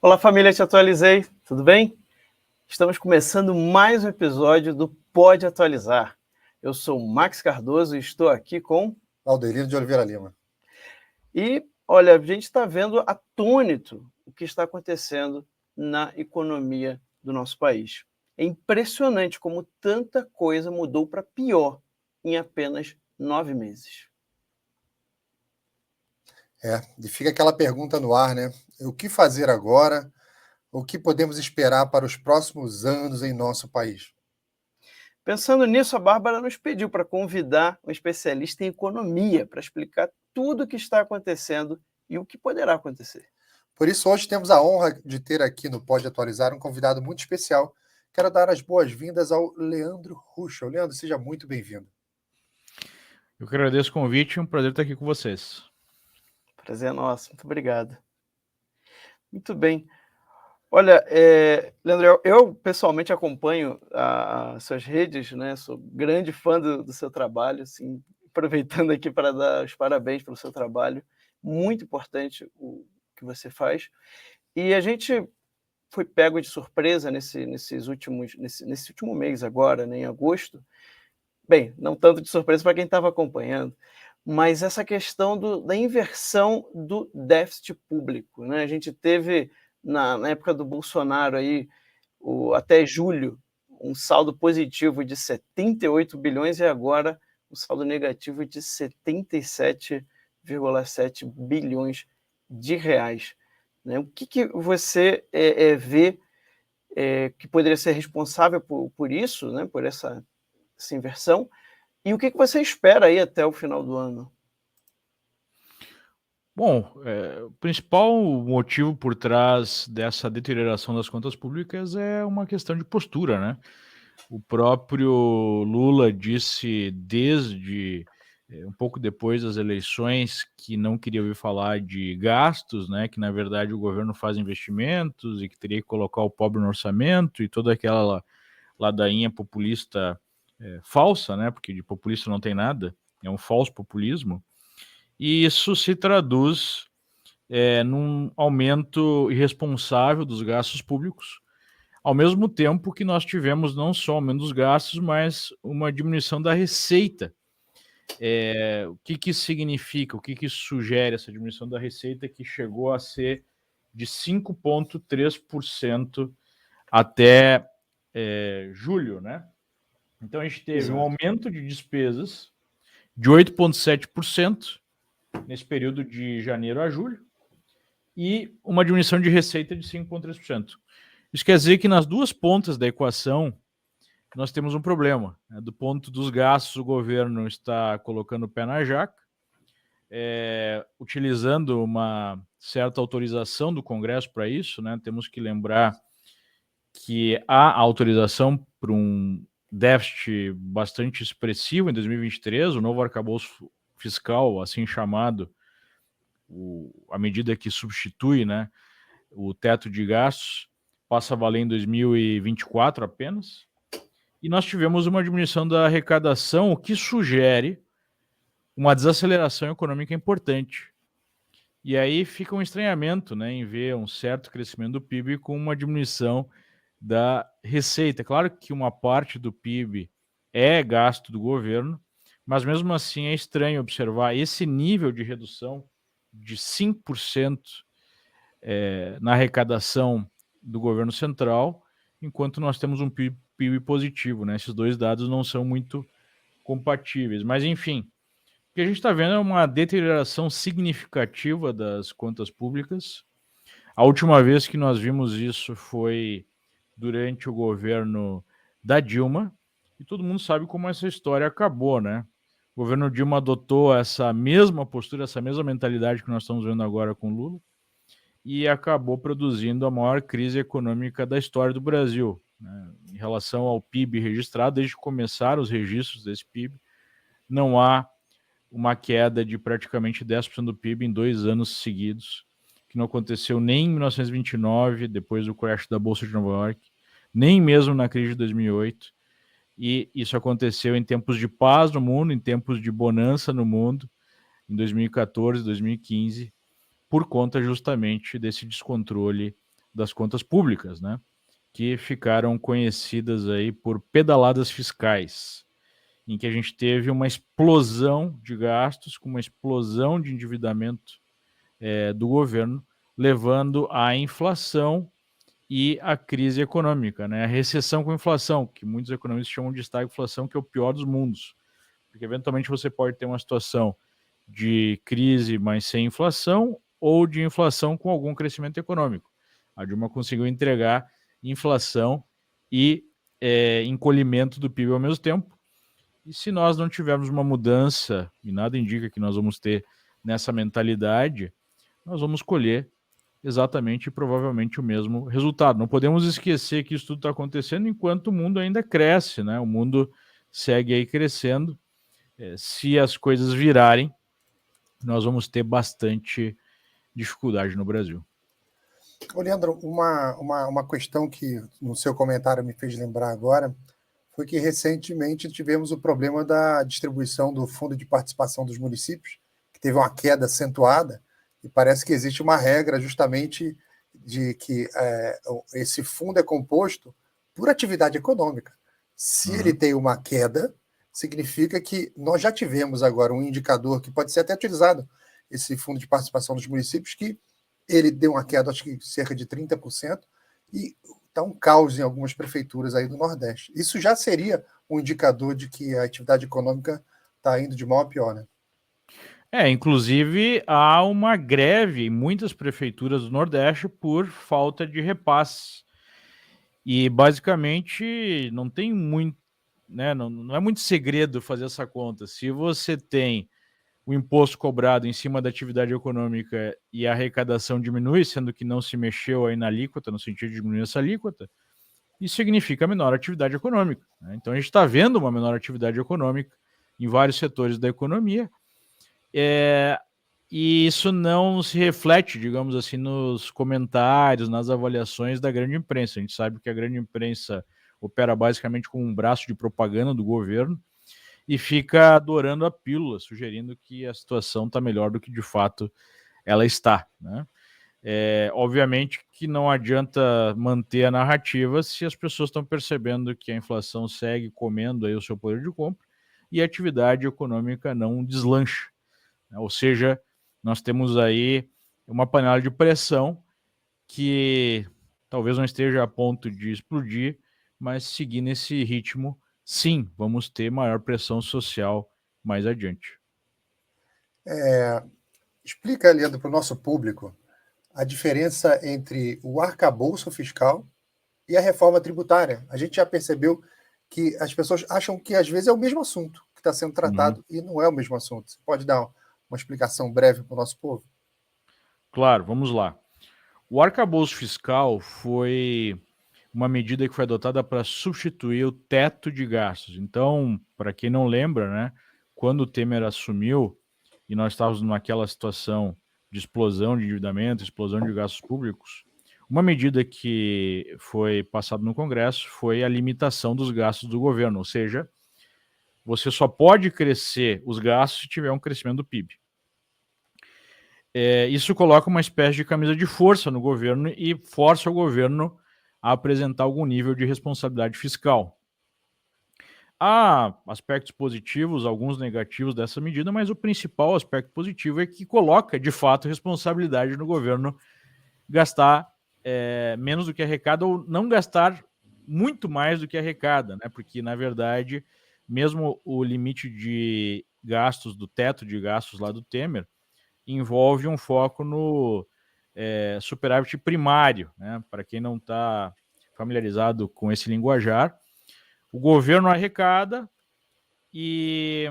Olá, família, te atualizei, tudo bem? Estamos começando mais um episódio do Pode Atualizar. Eu sou o Max Cardoso e estou aqui com... Aldelino de Oliveira Lima. E, olha, a gente está vendo atônito o que está acontecendo na economia do nosso país. É impressionante como tanta coisa mudou para pior em apenas 9 meses. E fica aquela pergunta no ar, né? O que fazer agora? O que podemos esperar para os próximos anos em nosso país? Pensando nisso, a Bárbara nos pediu para convidar um especialista em economia para explicar tudo o que está acontecendo e o que poderá acontecer. Por isso, hoje temos a honra de ter aqui no Pode Atualizar um convidado muito especial. Quero dar as boas-vindas ao Leandro Ruschel. Leandro, seja muito bem-vindo. Eu que agradeço o convite, é um prazer estar aqui com vocês. Prazer é nosso, muito obrigado. Muito bem. Olha, Leandro, eu pessoalmente acompanho as suas redes, né? Sou grande fã do seu trabalho, assim, aproveitando aqui para dar os parabéns pelo seu trabalho, muito importante o que você faz. E a gente foi pego de surpresa nesse último mês agora, né, em agosto. Bem, não tanto de surpresa para quem estava acompanhando, mas essa questão da inversão do déficit público, né? A gente teve, na época do Bolsonaro, aí, até julho, um saldo positivo de 78 bilhões e agora um saldo negativo de 77,7 bilhões de reais. Né? O que você vê que poderia ser responsável por isso, né? Por essa inversão? E o que você espera aí até o final do ano? Bom, o principal motivo por trás dessa deterioração das contas públicas é uma questão de postura, né? O próprio Lula disse desde um pouco depois das eleições que não queria ouvir falar de gastos, né? Que na verdade o governo faz investimentos e que teria que colocar o pobre no orçamento e toda aquela ladainha populista falsa, né? Porque de populista não tem nada, é um falso populismo. E isso se traduz num aumento irresponsável dos gastos públicos, ao mesmo tempo que nós tivemos não só aumento dos gastos, mas uma diminuição da receita. O que isso significa? O que isso sugere, essa diminuição da receita que chegou a ser de 5,3% até julho, né? Então a gente teve um aumento de despesas de 8,7% nesse período de janeiro a julho e uma diminuição de receita de 5,3%. Isso quer dizer que nas duas pontas da equação nós temos um problema. Né? Do ponto dos gastos, o governo está colocando o pé na jaca, utilizando uma certa autorização do Congresso para isso. Né? Temos que lembrar que há autorização para um déficit bastante expressivo em 2023, o novo arcabouço fiscal, assim chamado, a medida que substitui, né, o teto de gastos, passa a valer em 2024 apenas, e nós tivemos uma diminuição da arrecadação, o que sugere uma desaceleração econômica importante. E aí fica um estranhamento, né, em ver um certo crescimento do PIB com uma diminuição da receita. Claro que uma parte do PIB é gasto do governo, mas mesmo assim é estranho observar esse nível de redução de 5% na arrecadação do governo central, enquanto nós temos um PIB positivo, né? Esses dois dados não são muito compatíveis. Mas, enfim, o que a gente está vendo é uma deterioração significativa das contas públicas. A última vez que nós vimos isso foi durante o governo da Dilma, e todo mundo sabe como essa história acabou, né? O governo Dilma adotou essa mesma postura, essa mesma mentalidade que nós estamos vendo agora com Lula, e acabou produzindo a maior crise econômica da história do Brasil. Né? Em relação ao PIB registrado, desde que começaram os registros desse PIB, não há uma queda de praticamente 10% do PIB em 2 anos seguidos, que não aconteceu nem em 1929, depois do crash da Bolsa de Nova York, nem mesmo na crise de 2008, e isso aconteceu em tempos de paz no mundo, em tempos de bonança no mundo, em 2014, 2015, por conta justamente desse descontrole das contas públicas, né? Que ficaram conhecidas aí por pedaladas fiscais, em que a gente teve uma explosão de gastos, com uma explosão de endividamento do governo, levando à inflação e à crise econômica, né? A recessão com inflação, que muitos economistas chamam de estagflação, que é o pior dos mundos, porque eventualmente você pode ter uma situação de crise, mas sem inflação, ou de inflação com algum crescimento econômico. A Dilma conseguiu entregar inflação e encolhimento do PIB ao mesmo tempo. E se nós não tivermos uma mudança, e nada indica que nós vamos ter nessa mentalidade, nós vamos colher exatamente e provavelmente o mesmo resultado. Não podemos esquecer que isso tudo está acontecendo enquanto o mundo ainda cresce, né? O mundo segue aí crescendo. Se as coisas virarem, nós vamos ter bastante dificuldade no Brasil. Ô, Leandro, uma questão que no seu comentário me fez lembrar agora foi que recentemente tivemos o problema da distribuição do Fundo de Participação dos Municípios, que teve uma queda acentuada, e parece que existe uma regra justamente de que esse fundo é composto por atividade econômica. Se ele tem uma queda, significa que nós já tivemos agora um indicador que pode ser até utilizado, esse Fundo de Participação dos Municípios, que ele deu uma queda, acho que cerca de 30%, e está um caos em algumas prefeituras aí do Nordeste. Isso já seria um indicador de que a atividade econômica está indo de mal a pior, né? Inclusive há uma greve em muitas prefeituras do Nordeste por falta de repasse. E basicamente não tem muito, né, não é muito segredo fazer essa conta. Se você tem o imposto cobrado em cima da atividade econômica e a arrecadação diminui, sendo que não se mexeu aí na alíquota, no sentido de diminuir essa alíquota, isso significa menor atividade econômica, né? Então a gente está vendo uma menor atividade econômica em vários setores da economia, e isso não se reflete, digamos assim, nos comentários, nas avaliações da grande imprensa. A gente sabe que a grande imprensa opera basicamente como um braço de propaganda do governo e fica adorando a pílula, sugerindo que a situação está melhor do que de fato ela está, né? Obviamente que não adianta manter a narrativa se as pessoas estão percebendo que a inflação segue comendo aí o seu poder de compra e a atividade econômica não deslancha, né? Ou seja, nós temos aí uma panela de pressão que talvez não esteja a ponto de explodir, mas seguir nesse ritmo, sim, vamos ter maior pressão social mais adiante. Explica, Leandro, para o nosso público a diferença entre o arcabouço fiscal e a reforma tributária. A gente já percebeu que as pessoas acham que às vezes é o mesmo assunto que está sendo tratado e não é o mesmo assunto. Você pode dar uma explicação breve para o nosso povo? Claro, vamos lá. O arcabouço fiscal foi uma medida que foi adotada para substituir o teto de gastos. Então, para quem não lembra, né, quando o Temer assumiu e nós estávamos naquela situação de explosão de endividamento, explosão de gastos públicos, uma medida que foi passada no Congresso foi a limitação dos gastos do governo, ou seja, você só pode crescer os gastos se tiver um crescimento do PIB. Isso coloca uma espécie de camisa de força no governo e força o governo a apresentar algum nível de responsabilidade fiscal. Há aspectos positivos, alguns negativos dessa medida, mas o principal aspecto positivo é que coloca, de fato, responsabilidade no governo gastar menos do que arrecada ou não gastar muito mais do que arrecada, né? Porque, na verdade, mesmo o limite de gastos, do teto de gastos lá do Temer, envolve um foco no superávit primário, né? Para quem não está familiarizado com esse linguajar, o governo arrecada e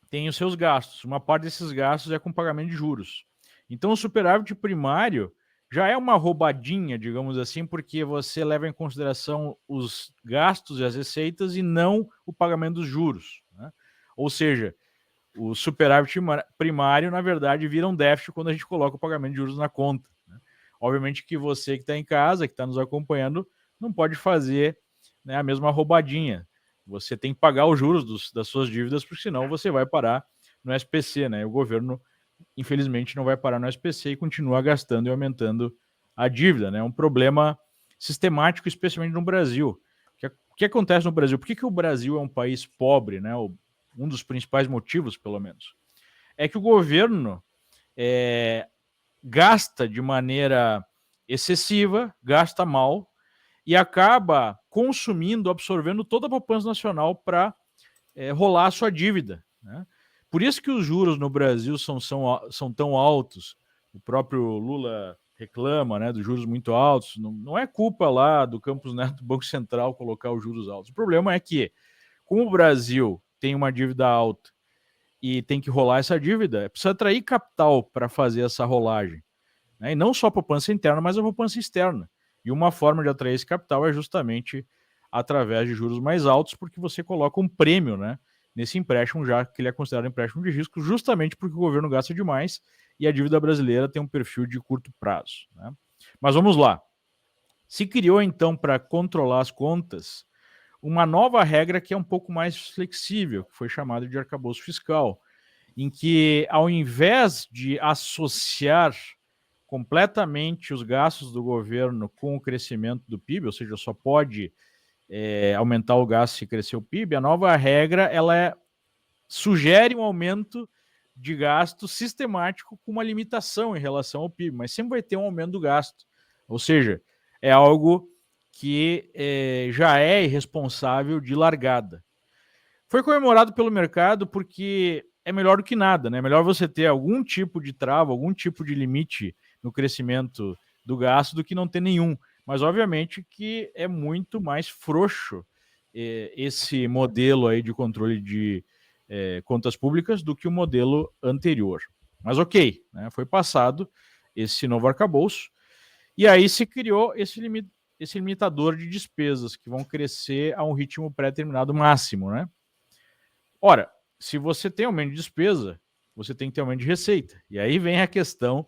tem os seus gastos. Uma parte desses gastos é com pagamento de juros. Então, o superávit primário já é uma roubadinha, digamos assim, porque você leva em consideração os gastos e as receitas e não o pagamento dos juros, né? Ou seja, o superávit primário, na verdade, vira um déficit quando a gente coloca o pagamento de juros na conta, né? Obviamente que você que está em casa, que está nos acompanhando, não pode fazer, né, a mesma roubadinha. Você tem que pagar os juros das suas dívidas, porque senão você vai parar no SPC, né? O governo, infelizmente, não vai parar no SPC e continua gastando e aumentando a dívida, né? É um problema sistemático, especialmente no Brasil. O que acontece no Brasil? Por que o Brasil é um país pobre, né? Um dos principais motivos, pelo menos, é que o governo gasta de maneira excessiva, gasta mal e acaba consumindo, absorvendo toda a poupança nacional para rolar a sua dívida, né? Por isso que os juros no Brasil são tão altos. O próprio Lula reclama, né, dos juros muito altos. Não é culpa lá do Campos Neto, do Banco Central, colocar os juros altos. O problema é que, como o Brasil tem uma dívida alta e tem que rolar essa dívida, precisa atrair capital para fazer essa rolagem, né? E não só a poupança interna, mas a poupança externa. E uma forma de atrair esse capital é justamente através de juros mais altos, porque você coloca um prêmio, né, nesse empréstimo, já que ele é considerado empréstimo de risco, justamente porque o governo gasta demais e a dívida brasileira tem um perfil de curto prazo, né? Mas vamos lá. Se criou, então, para controlar as contas, uma nova regra que é um pouco mais flexível, que foi chamada de arcabouço fiscal, em que, ao invés de associar completamente os gastos do governo com o crescimento do PIB, ou seja, só pode aumentar o gasto se crescer o PIB, a nova regra ela sugere um aumento de gasto sistemático com uma limitação em relação ao PIB, mas sempre vai ter um aumento do gasto. Ou seja, é algo que já é irresponsável de largada. Foi comemorado pelo mercado porque é melhor do que nada, né? É melhor você ter algum tipo de trava, algum tipo de limite no crescimento do gasto do que não ter nenhum. Mas, obviamente, que é muito mais frouxo esse modelo aí de controle de contas públicas do que o modelo anterior. Mas, ok, né? Foi passado esse novo arcabouço e aí se criou esse limitador de despesas que vão crescer a um ritmo pré-determinado máximo, né? Ora, se você tem aumento de despesa, você tem que ter aumento de receita. E aí vem a questão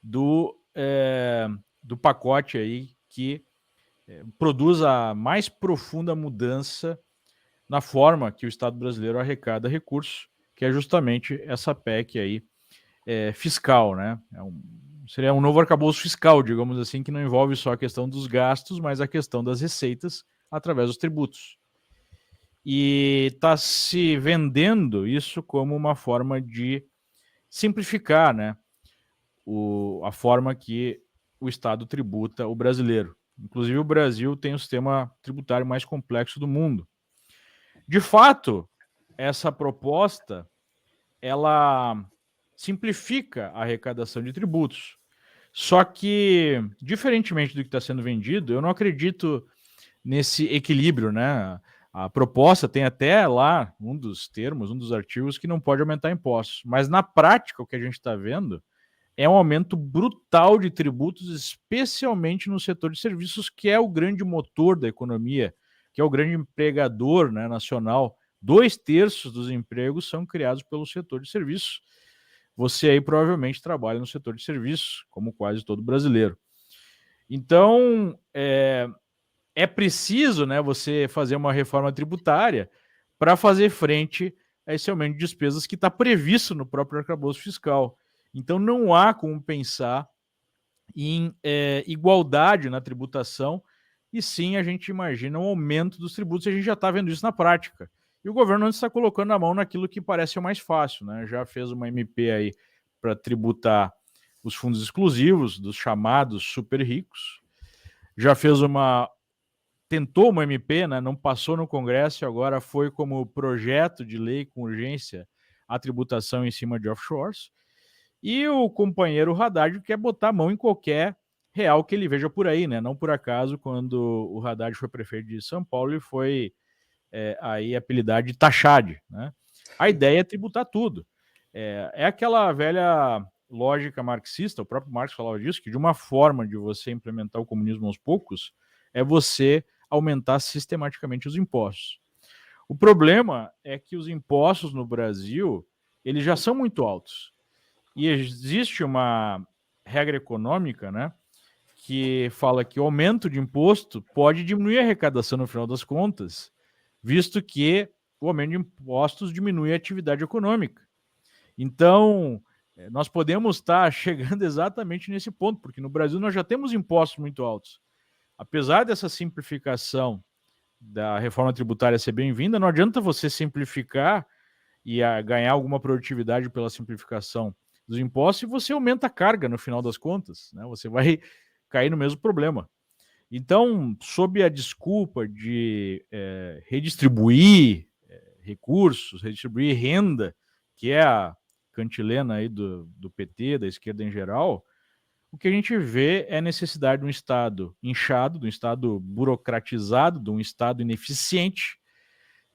do pacote aí que produz a mais profunda mudança na forma que o Estado brasileiro arrecada recursos, que é justamente essa PEC aí fiscal, né? Seria um novo arcabouço fiscal, digamos assim, que não envolve só a questão dos gastos, mas a questão das receitas através dos tributos. E está se vendendo isso como uma forma de simplificar, né, a forma que o Estado tributa o brasileiro. Inclusive, o Brasil tem o sistema tributário mais complexo do mundo. De fato, essa proposta, ela simplifica a arrecadação de tributos. Só que, diferentemente do que está sendo vendido, eu não acredito nesse equilíbrio, né? A proposta tem até lá um dos termos, um dos artigos que não pode aumentar impostos. Mas na prática, o que a gente está vendo é um aumento brutal de tributos, especialmente no setor de serviços, que é o grande motor da economia, que é o grande empregador, né, nacional. 2/3 dos empregos são criados pelo setor de serviços. Você aí provavelmente trabalha no setor de serviços, como quase todo brasileiro. Então, é preciso, né, você fazer uma reforma tributária para fazer frente a esse aumento de despesas que está previsto no próprio arcabouço fiscal. Então, não há como pensar em igualdade na tributação, e sim a gente imagina um aumento dos tributos, e a gente já está vendo isso na prática. E o governo está colocando a mão naquilo que parece o mais fácil, né? Já fez uma MP aí para tributar os fundos exclusivos dos chamados super ricos, já fez tentou uma MP, né, não passou no Congresso, agora foi como projeto de lei com urgência a tributação em cima de offshores. E o companheiro Haddad quer botar a mão em qualquer real que ele veja por aí, né? Não por acaso, quando o Haddad foi prefeito de São Paulo, ele foi aí apelidado de Taxade, né? A ideia é tributar tudo. É aquela velha lógica marxista, o próprio Marx falava disso, que de uma forma de você implementar o comunismo aos poucos é você aumentar sistematicamente os impostos. O problema é que os impostos no Brasil, eles já são muito altos. E existe uma regra econômica, né, que fala que o aumento de imposto pode diminuir a arrecadação no final das contas, visto que o aumento de impostos diminui a atividade econômica. Então, nós podemos estar chegando exatamente nesse ponto, porque no Brasil nós já temos impostos muito altos. Apesar dessa simplificação da reforma tributária ser bem-vinda, não adianta você simplificar e ganhar alguma produtividade pela simplificação dos impostos e você aumenta a carga no final das contas, né? Você vai cair no mesmo problema. Então, sob a desculpa de redistribuir recursos, redistribuir renda, que é a cantilena aí do PT, da esquerda em geral, o que a gente vê é a necessidade de um Estado inchado, de um Estado burocratizado, de um Estado ineficiente,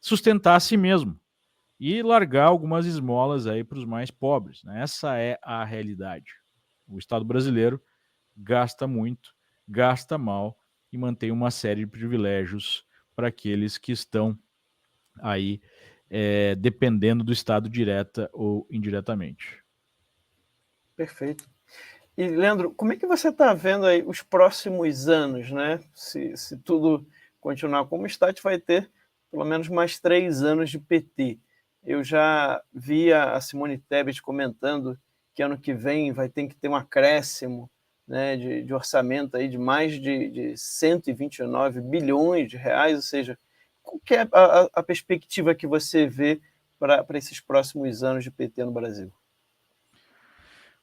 sustentar a si mesmo e largar algumas esmolas aí para os mais pobres, né? Essa é a realidade. O Estado brasileiro gasta muito, gasta mal e mantém uma série de privilégios para aqueles que estão aí dependendo do Estado direta ou indiretamente. Perfeito. E, Leandro, como é que você está vendo aí os próximos anos, né? Se tudo continuar como está, a gente vai ter pelo menos mais 3 anos de PT. Eu já vi a Simone Tebet comentando que ano que vem vai ter que ter um acréscimo, né, de orçamento aí de mais de 129 bilhões de reais, ou seja, qual que é a perspectiva que você vê para esses próximos anos de PT no Brasil?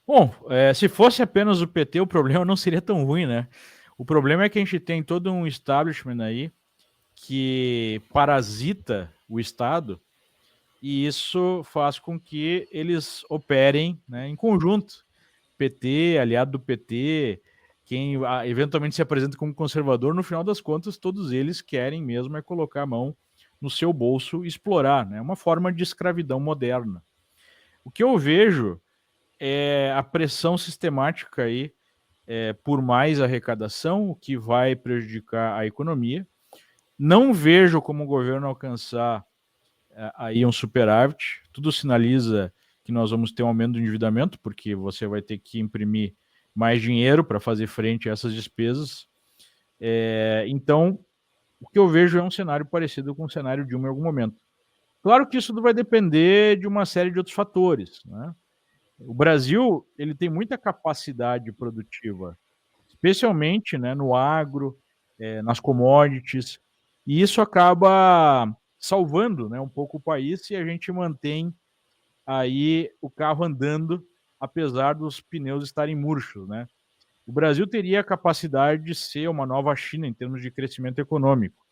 Bom, se fosse apenas o PT, o problema não seria tão ruim, né? O problema é que a gente tem todo um establishment aí que parasita o Estado e isso faz com que eles operem, né, em conjunto. PT, aliado do PT, quem eventualmente se apresenta como conservador, no final das contas, todos eles querem mesmo é colocar a mão no seu bolso e explorar, né? Uma forma de escravidão moderna. O que eu vejo é a pressão sistemática aí por mais arrecadação, o que vai prejudicar a economia. Não vejo como o governo alcançar aí um superávit. Tudo sinaliza que nós vamos ter um aumento do endividamento, porque você vai ter que imprimir mais dinheiro para fazer frente a essas despesas. Então, o que eu vejo é um cenário parecido com o cenário Dilma em algum momento. Claro que isso tudo vai depender de uma série de outros fatores, né? O Brasil ele tem muita capacidade produtiva, especialmente, né, no agro, nas commodities, e isso acaba salvando, né, um pouco o país se a gente mantém aí o carro andando, apesar dos pneus estarem murchos, né? O Brasil teria a capacidade de ser uma nova China em termos de crescimento econômico.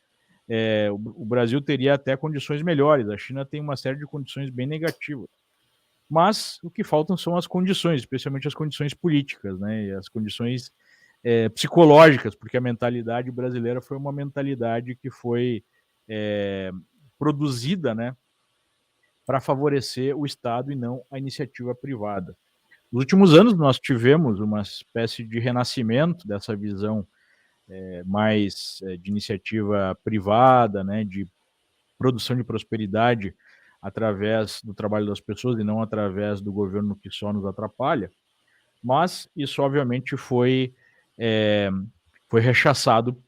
O Brasil teria até condições melhores. A China tem uma série de condições bem negativas. Mas o que faltam são as condições, especialmente as condições políticas, né? E as condições psicológicas, porque a mentalidade brasileira foi uma mentalidade que foi produzida, né, para favorecer o Estado e não a iniciativa privada. Nos últimos anos nós tivemos uma espécie de renascimento dessa visão mais de iniciativa privada, né, de produção de prosperidade através do trabalho das pessoas e não através do governo que só nos atrapalha, mas isso obviamente foi rechaçado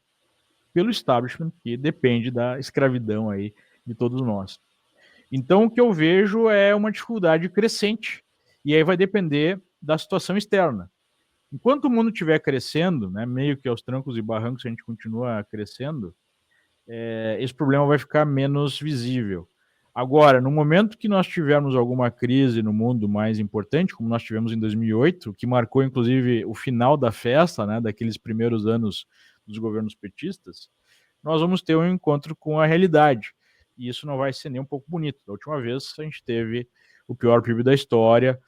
pelo establishment que depende da escravidão aí de todos nós. Então o que eu vejo é uma dificuldade crescente e aí vai depender da situação externa. Enquanto o mundo estiver crescendo, né, meio que aos trancos e barrancos a gente continua crescendo, esse problema vai ficar menos visível. Agora, no momento que nós tivermos alguma crise no mundo mais importante, como nós tivemos em 2008, que marcou inclusive o final da festa, né, daqueles primeiros anos dos governos petistas, nós vamos ter um encontro com a realidade. E isso não vai ser nem um pouco bonito. Da última vez a gente teve o pior PIB da história,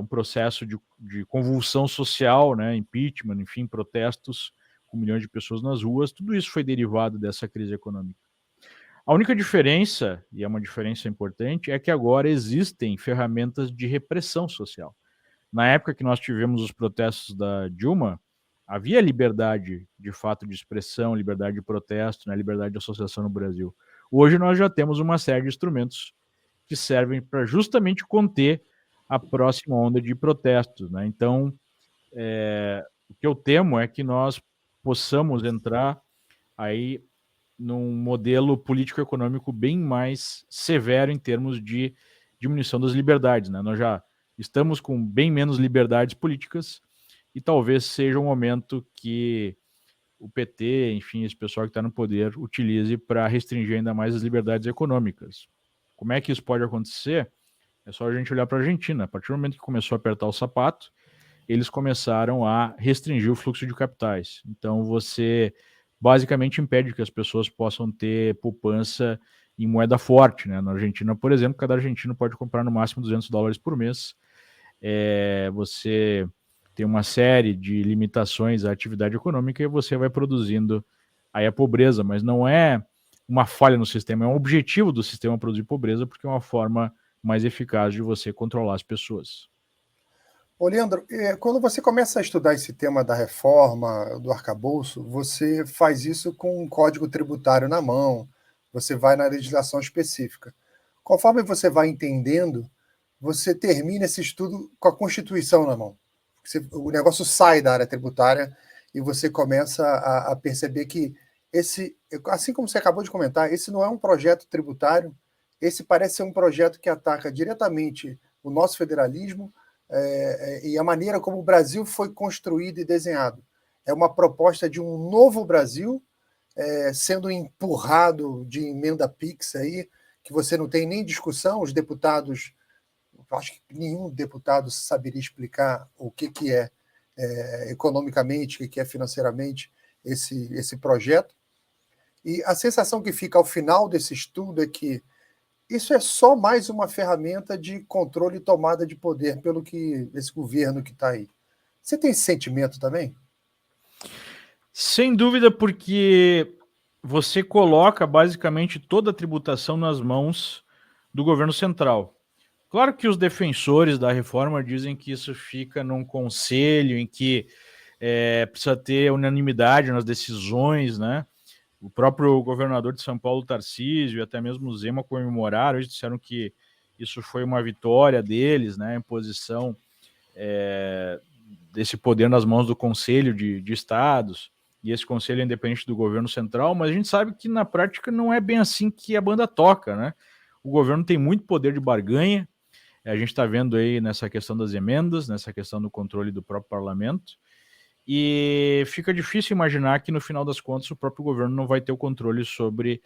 um processo de convulsão social, né, impeachment, enfim, protestos com milhões de pessoas nas ruas, tudo isso foi derivado dessa crise econômica. A única diferença, e é uma diferença importante, é que agora existem ferramentas de repressão social. Na época que nós tivemos os protestos da Dilma, havia liberdade de fato de expressão, liberdade de protesto, né, liberdade de associação no Brasil. Hoje nós já temos uma série de instrumentos que servem para justamente conter a próxima onda de protestos, né? Então, o que eu temo é que nós possamos entrar aí num modelo político-econômico bem mais severo em termos de diminuição das liberdades, né? Nós já Estamos com bem menos liberdades políticas e talvez seja um momento que o PT, enfim, esse pessoal que está no poder, utilize para restringir ainda mais as liberdades econômicas. Como é que isso pode acontecer? É só a gente olhar para a Argentina. A partir do momento que começou a apertar o sapato, eles começaram a restringir o fluxo de capitais. Então, você basicamente impede que as pessoas possam ter poupança em moeda forte, né? Na Argentina, por exemplo, cada argentino pode comprar no máximo $200 por mês. Você tem uma série de limitações à atividade econômica e você vai produzindo aí a pobreza, mas não é uma falha no sistema, é um objetivo do sistema produzir pobreza, porque é uma forma mais eficaz de você controlar as pessoas. Ô, Leandro, quando você começa a estudar esse tema da reforma, do arcabouço, você faz isso com um código tributário na mão, você vai na legislação específica. Conforme você vai entendendo, você termina esse estudo com a Constituição na mão. O negócio sai da área tributária e você começa a perceber que esse, assim como você acabou de comentar, esse não é um projeto tributário, esse parece ser um projeto que ataca diretamente o nosso federalismo, e a maneira como o Brasil foi construído e desenhado. É uma proposta de um novo Brasil sendo empurrado de emenda PIX aí, que você não tem nem discussão, os deputados, acho que nenhum deputado saberia explicar o que é economicamente, o que é financeiramente esse projeto. E a sensação que fica ao final desse estudo é que isso é só mais uma ferramenta de controle e tomada de poder pelo que esse governo que está aí. Você tem esse sentimento também? Sem dúvida, porque você coloca basicamente toda a tributação nas mãos do governo central. Claro que os defensores da reforma dizem que isso fica num conselho em que precisa ter unanimidade nas decisões, né? O próprio governador de São Paulo, Tarcísio, e até mesmo o Zema comemoraram, eles disseram que isso foi uma vitória deles, né? A imposição desse poder nas mãos do Conselho de Estados, e esse conselho é independente do governo central, mas a gente sabe que na prática não é bem assim que a banda toca, né? O governo tem muito poder de barganha, a gente está vendo aí nessa questão das emendas, nessa questão do controle do próprio parlamento, e fica difícil imaginar que no final das contas o próprio governo não vai ter o controle sobre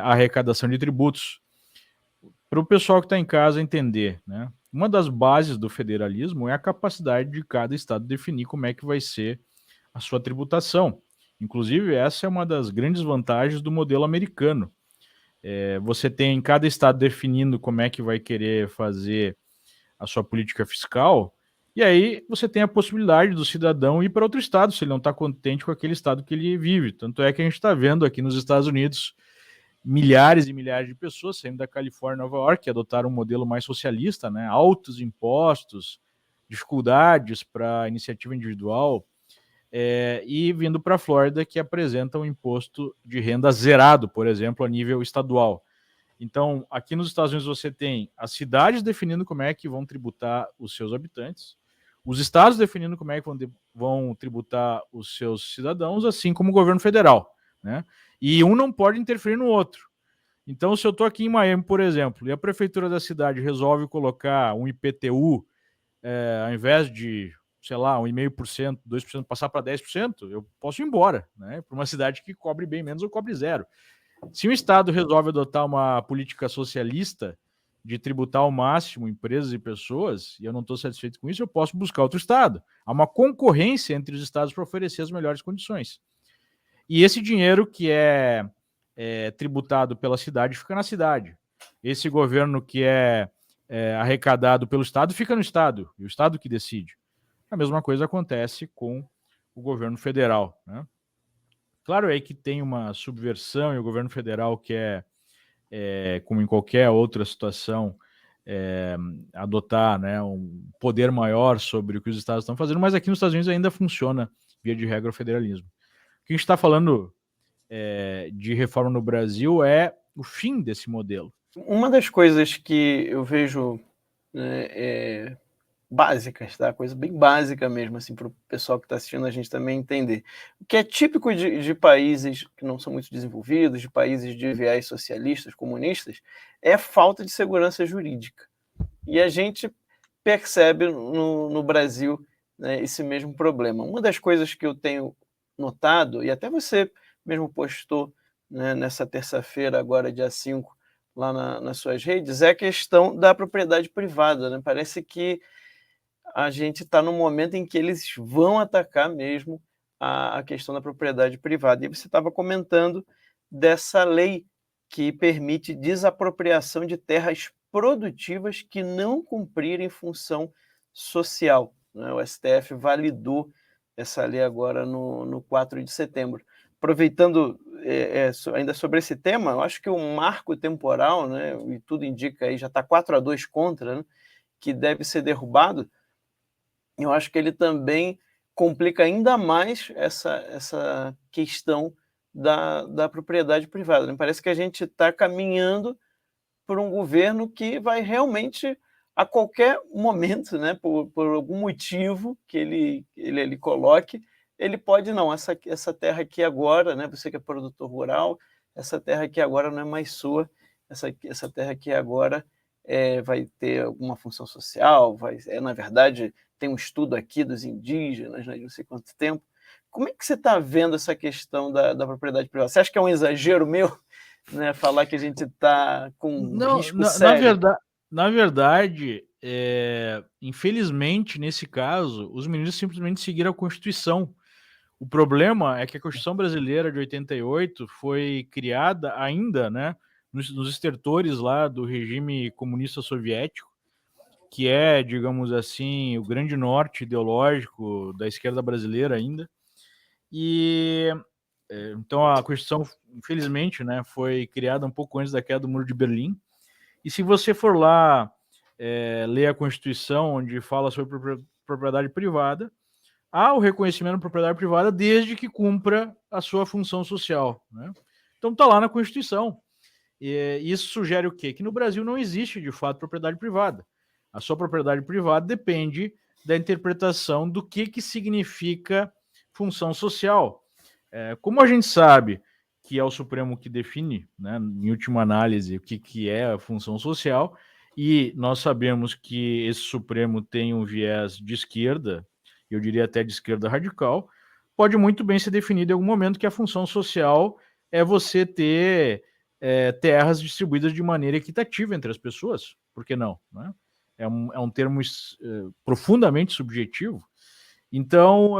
a arrecadação de tributos. Para o pessoal que está em casa entender, né? Uma das bases do federalismo é a capacidade de cada estado definir como é que vai ser a sua tributação. Inclusive, essa é uma das grandes vantagens do modelo americano. Você tem cada estado definindo como é que vai querer fazer a sua política fiscal, e aí você tem a possibilidade do cidadão ir para outro estado, se ele não está contente com aquele estado que ele vive. Tanto é que a gente está vendo aqui nos Estados Unidos milhares e milhares de pessoas saindo da Califórnia e Nova York, que adotaram um modelo mais socialista, né? Altos impostos, dificuldades para a iniciativa individual, e vindo para a Flórida, que apresenta um imposto de renda zerado, por exemplo, a nível estadual. Então, aqui nos Estados Unidos você tem as cidades definindo como é que vão tributar os seus habitantes, os estados definindo como é que vão tributar os seus cidadãos, assim como o governo federal, né? E um não pode interferir no outro. Então, se eu estou aqui em Miami, por exemplo, e a prefeitura da cidade resolve colocar um IPTU, ao invés de, sei lá, 1,5%, 2%, passar para 10%, eu posso ir embora, né? Para uma cidade que cobre bem menos ou cobre zero. Se o Estado resolve adotar uma política socialista de tributar ao máximo empresas e pessoas, e eu não estou satisfeito com isso, eu posso buscar outro Estado. Há uma concorrência entre os Estados para oferecer as melhores condições. E esse dinheiro que é tributado pela cidade fica na cidade. Esse governo que é arrecadado pelo Estado fica no Estado, e o Estado que decide. A mesma coisa acontece com o governo federal, né? Claro é que tem uma subversão e o governo federal quer, como em qualquer outra situação, adotar, né, um poder maior sobre o que os estados estão fazendo, mas aqui nos Estados Unidos ainda funciona, via de regra, o federalismo. O que a gente está falando de reforma no Brasil é o fim desse modelo. Uma das coisas que eu vejo, né, básicas, tá? Coisa bem básica mesmo, assim, para o pessoal que está assistindo a gente também entender. O que é típico de países que não são muito desenvolvidos, de países de viés socialistas, comunistas, é falta de segurança jurídica. E a gente percebe no Brasil, né, esse mesmo problema. Uma das coisas que eu tenho notado, e até você mesmo postou, né, nessa terça-feira, agora dia 5, lá nas suas redes, é a questão da propriedade privada, né? Parece que a gente está num momento em que eles vão atacar mesmo a questão da propriedade privada. E você estava comentando dessa lei que permite desapropriação de terras produtivas que não cumprirem função social, né? O STF validou essa lei agora no 4 de setembro. Aproveitando ainda sobre esse tema, eu acho que o marco temporal, né, e tudo indica aí, já está 4-2 contra, né, que deve ser derrubado. Eu acho que ele também complica ainda mais essa questão da propriedade privada, né. Parece que a gente está caminhando por um governo que vai realmente, a qualquer momento, né, por algum motivo que ele coloque, ele pode: "Não, essa terra aqui agora, né, você que é produtor rural, essa terra aqui agora não é mais sua, essa terra aqui agora, vai ter alguma função social, na verdade, tem um estudo aqui dos indígenas, né, de não sei quanto tempo". Como é que você está vendo essa questão da propriedade privada? Você acha que é um exagero meu, né, falar que a gente está com um Não, risco sério? na verdade, infelizmente, nesse caso, os ministros simplesmente seguiram a Constituição. O problema é que a Constituição brasileira de 88 foi criada ainda, né, nos estertores lá do regime comunista soviético, que é, digamos assim, o grande norte ideológico da esquerda brasileira ainda. E então a Constituição, infelizmente, né, foi criada um pouco antes da queda do Muro de Berlim. E se você for lá ler a Constituição, onde fala sobre propriedade privada, há o reconhecimento da propriedade privada desde que cumpra a sua função social, né? Então está lá na Constituição. E isso sugere o quê? Que no Brasil não existe, de fato, propriedade privada. A sua propriedade privada depende da interpretação do que significa função social. Como a gente sabe que é o Supremo que define, né, em última análise, o que é a função social, e nós sabemos que esse Supremo tem um viés de esquerda, eu diria até de esquerda radical, pode muito bem ser definido em algum momento que a função social é você ter terras distribuídas de maneira equitativa entre as pessoas. Por que não? Né? É um termo profundamente subjetivo. Então,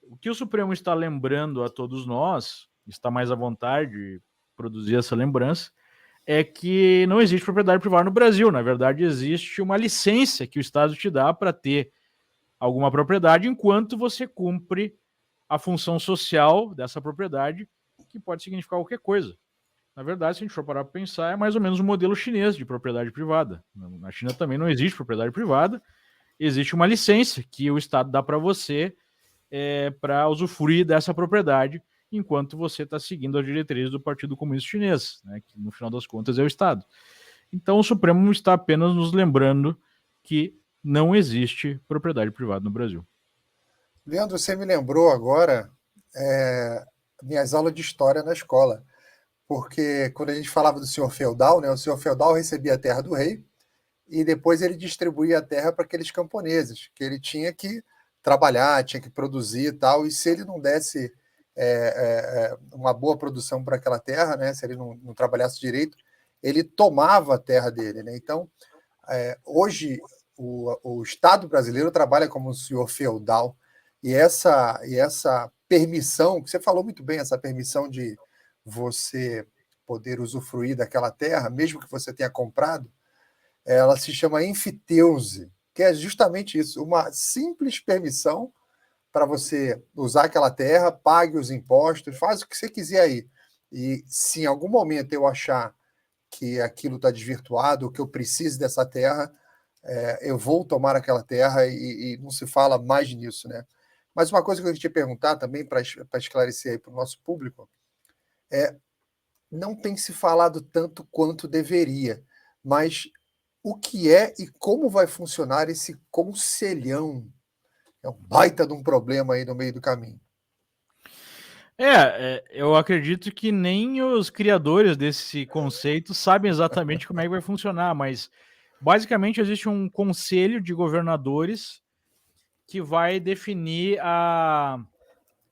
o que o Supremo está lembrando a todos nós, está mais à vontade de produzir essa lembrança, é que não existe propriedade privada no Brasil. Na verdade, existe uma licença que o Estado te dá para ter alguma propriedade enquanto você cumpre a função social dessa propriedade, que pode significar qualquer coisa. Na verdade, se a gente for parar para pensar, é mais ou menos o modelo chinês de propriedade privada. Na China também não existe propriedade privada, existe uma licença que o Estado dá para você para usufruir dessa propriedade, enquanto você está seguindo as diretrizes do Partido Comunista Chinês, né, que no final das contas é o Estado. Então o Supremo está apenas nos lembrando que não existe propriedade privada no Brasil. Leandro, você me lembrou agora minhas aulas de história na escola, porque quando a gente falava do senhor feudal, né, o senhor feudal recebia a terra do rei e depois ele distribuía a terra para aqueles camponeses, que ele tinha que trabalhar, tinha que produzir e tal, e se ele não desse uma boa produção para aquela terra, né, se ele não trabalhasse direito, ele tomava a terra dele, né? Então, hoje o Estado brasileiro trabalha como um senhor feudal, e essa permissão, que você falou muito bem, essa permissão de você poder usufruir daquela terra, mesmo que você tenha comprado, ela se chama enfiteuse, que é justamente isso, uma simples permissão para você usar aquela terra, pague os impostos, faz o que você quiser aí. E se em algum momento eu achar que aquilo está desvirtuado, que eu preciso dessa terra, eu vou tomar aquela terra e não se fala mais nisso, né? Mas uma coisa que eu queria te perguntar também, para esclarecer aí para o nosso público, não tem se falado tanto quanto deveria, mas o que é e como vai funcionar esse conselhão? É um baita de um problema aí no meio do caminho. Eu acredito que nem os criadores desse conceito sabem exatamente como é que vai funcionar, mas basicamente existe um conselho de governadores que vai definir a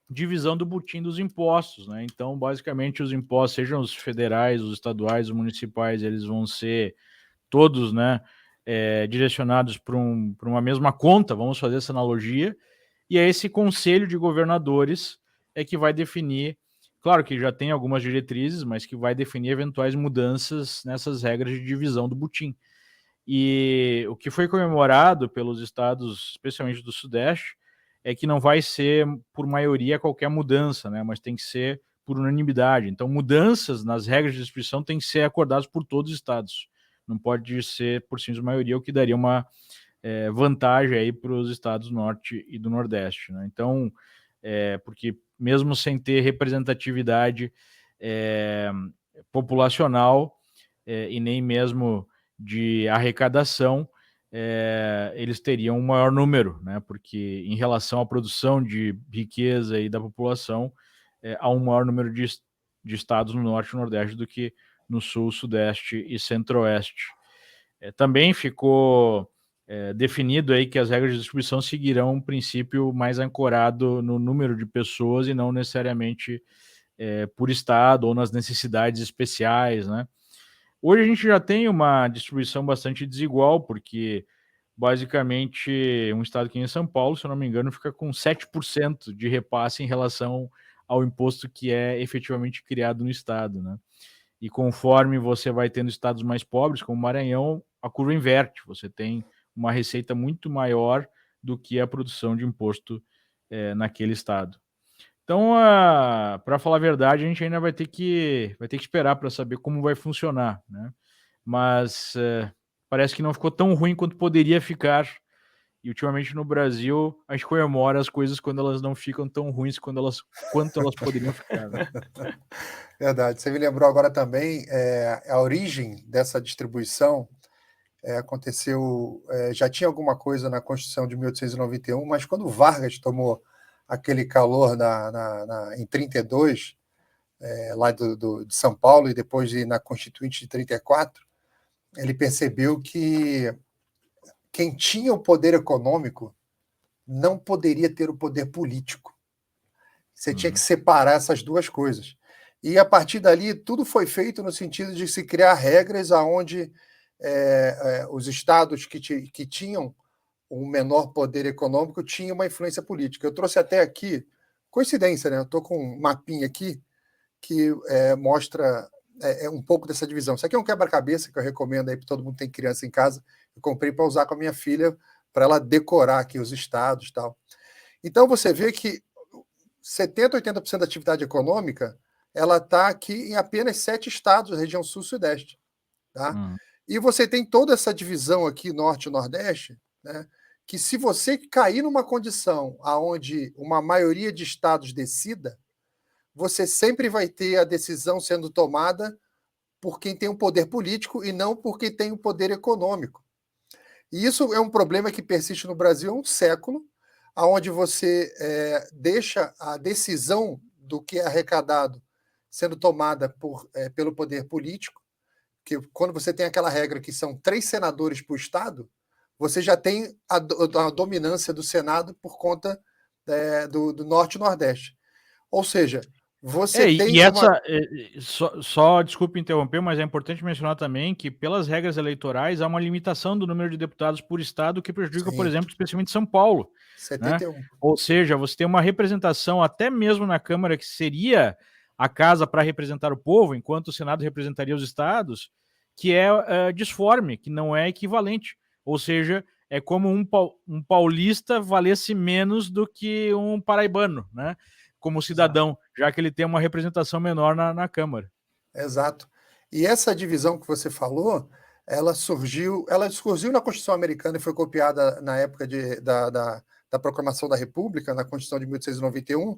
divisão do butim dos impostos, né? Então, basicamente, os impostos, sejam os federais, os estaduais, os municipais, eles vão ser todos, né, direcionados para uma mesma conta, vamos fazer essa analogia, e é esse conselho de governadores que vai definir, claro que já tem algumas diretrizes, mas que vai definir eventuais mudanças nessas regras de divisão do butim. E o que foi comemorado pelos estados, especialmente do Sudeste, é que não vai ser por maioria qualquer mudança, né? Mas tem que ser por unanimidade. Então, mudanças nas regras de distribuição têm que ser acordadas por todos os estados. Não pode ser por simples maioria, o que daria uma vantagem aí para os estados do Norte e do Nordeste, né? Então, porque mesmo sem ter representatividade populacional e nem mesmo de arrecadação, eles teriam um maior número, né? Porque em relação à produção de riqueza e da população, há um maior número de estados no Norte e Nordeste do que no Sul, Sudeste e Centro-Oeste. Também ficou definido aí que as regras de distribuição seguirão um princípio mais ancorado no número de pessoas e não necessariamente por estado ou nas necessidades especiais, né? Hoje a gente já tem uma distribuição bastante desigual, porque basicamente um estado que nem São Paulo, se eu não me engano, fica com 7% de repasse em relação ao imposto que é efetivamente criado no estado, né? E conforme você vai tendo estados mais pobres, como o Maranhão, a curva inverte, você tem uma receita muito maior do que a produção de imposto naquele estado. Então, para falar a verdade, a gente ainda vai ter que esperar para saber como vai funcionar, né? Mas parece que não ficou tão ruim quanto poderia ficar. E ultimamente no Brasil, a gente comemora as coisas quando elas não ficam tão ruins quanto elas poderiam ficar, né? Verdade. Você me lembrou agora também a origem dessa distribuição. Aconteceu, já tinha alguma coisa na Constituição de 1891, mas quando Vargas tomou aquele calor em 32, lá de São Paulo, e depois na Constituinte de 34, ele percebeu que quem tinha o poder econômico não poderia ter o poder político. Você tinha que separar essas duas coisas. E a partir dali, tudo foi feito no sentido de se criar regras aonde os estados que tinham um menor poder econômico tinham uma influência política. Eu trouxe até aqui, coincidência, né? Eu estou com um mapinha aqui que mostra um pouco dessa divisão. Isso aqui é um quebra-cabeça que eu recomendo aí para todo mundo que tem criança em casa. Eu comprei para usar com a minha filha, para ela decorar aqui os estados e tal. Então você vê que 70%, 80% da atividade econômica ela está aqui em apenas 7 estados, região sul e sudeste. Tá? E você tem toda essa divisão aqui, norte e nordeste, né? Que se você cair numa condição onde uma maioria de estados decida, você sempre vai ter a decisão sendo tomada por quem tem o poder político e não por quem tem o poder econômico. E isso é um problema que persiste no Brasil há um século, onde você deixa a decisão do que é arrecadado sendo tomada pelo poder político, que quando você tem aquela regra que são 3 senadores por estado, você já tem a dominância do Senado por conta do Norte e Nordeste. Ou seja, você tem só desculpe interromper, mas é importante mencionar também que pelas regras eleitorais há uma limitação do número de deputados por estado que prejudica, por exemplo, especialmente São Paulo. 71. Né? Ou seja, você tem uma representação até mesmo na Câmara que seria a casa para representar o povo, enquanto o Senado representaria os estados, que é disforme, que não é equivalente. Ou seja, é como um paulista valesse menos do que um paraibano, né? Como cidadão, já que ele tem uma representação menor na Câmara. Exato. E essa divisão que você falou, ela surgiu na Constituição Americana e foi copiada na época da Proclamação da República, na Constituição de 1891,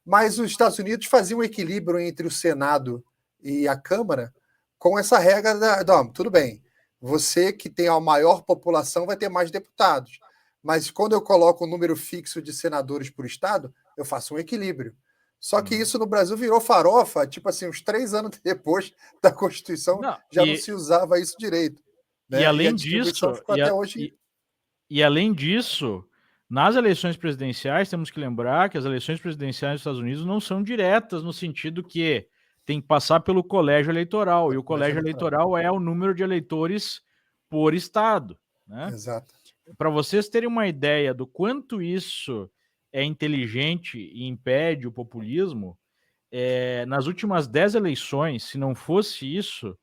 mas os Estados Unidos faziam um equilíbrio entre o Senado e a Câmara com essa regra tudo bem, você que tem a maior população vai ter mais deputados, mas quando eu coloco um número fixo de senadores por estado, eu faço um equilíbrio. Só que isso no Brasil virou farofa, tipo assim, uns 3 anos depois da Constituição, não se usava isso direito. né? E além a distribuição disso, ficou até hoje. e além disso, nas eleições presidenciais, temos que lembrar que as eleições presidenciais dos Estados Unidos não são diretas, no sentido que tem que passar pelo colégio eleitoral, e o colégio eleitoral é o número de eleitores por estado, né? Exato. Para vocês terem uma ideia do quanto isso é inteligente e impede o populismo, nas últimas 10 eleições, se não fosse isso,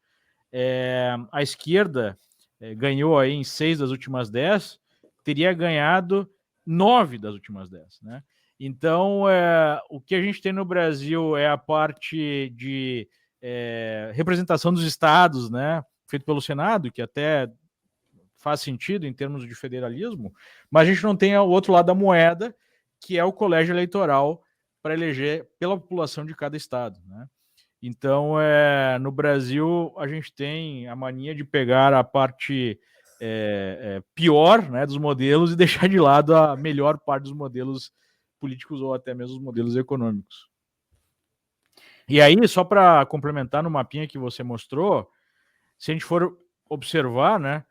a esquerda ganhou aí em 6 das últimas 10, teria ganhado 9 das últimas 10, né? Então, o que a gente tem no Brasil é a parte de representação dos estados, né? Feito pelo Senado, que até faz sentido em termos de federalismo, mas a gente não tem o outro lado da moeda, que é o colégio eleitoral para eleger pela população de cada estado, né? Então, no Brasil, a gente tem a mania de pegar a parte pior, né, dos modelos e deixar de lado a melhor parte dos modelos políticos ou até mesmo os modelos econômicos. E aí, só para complementar no mapinha que você mostrou, se a gente for observar, né,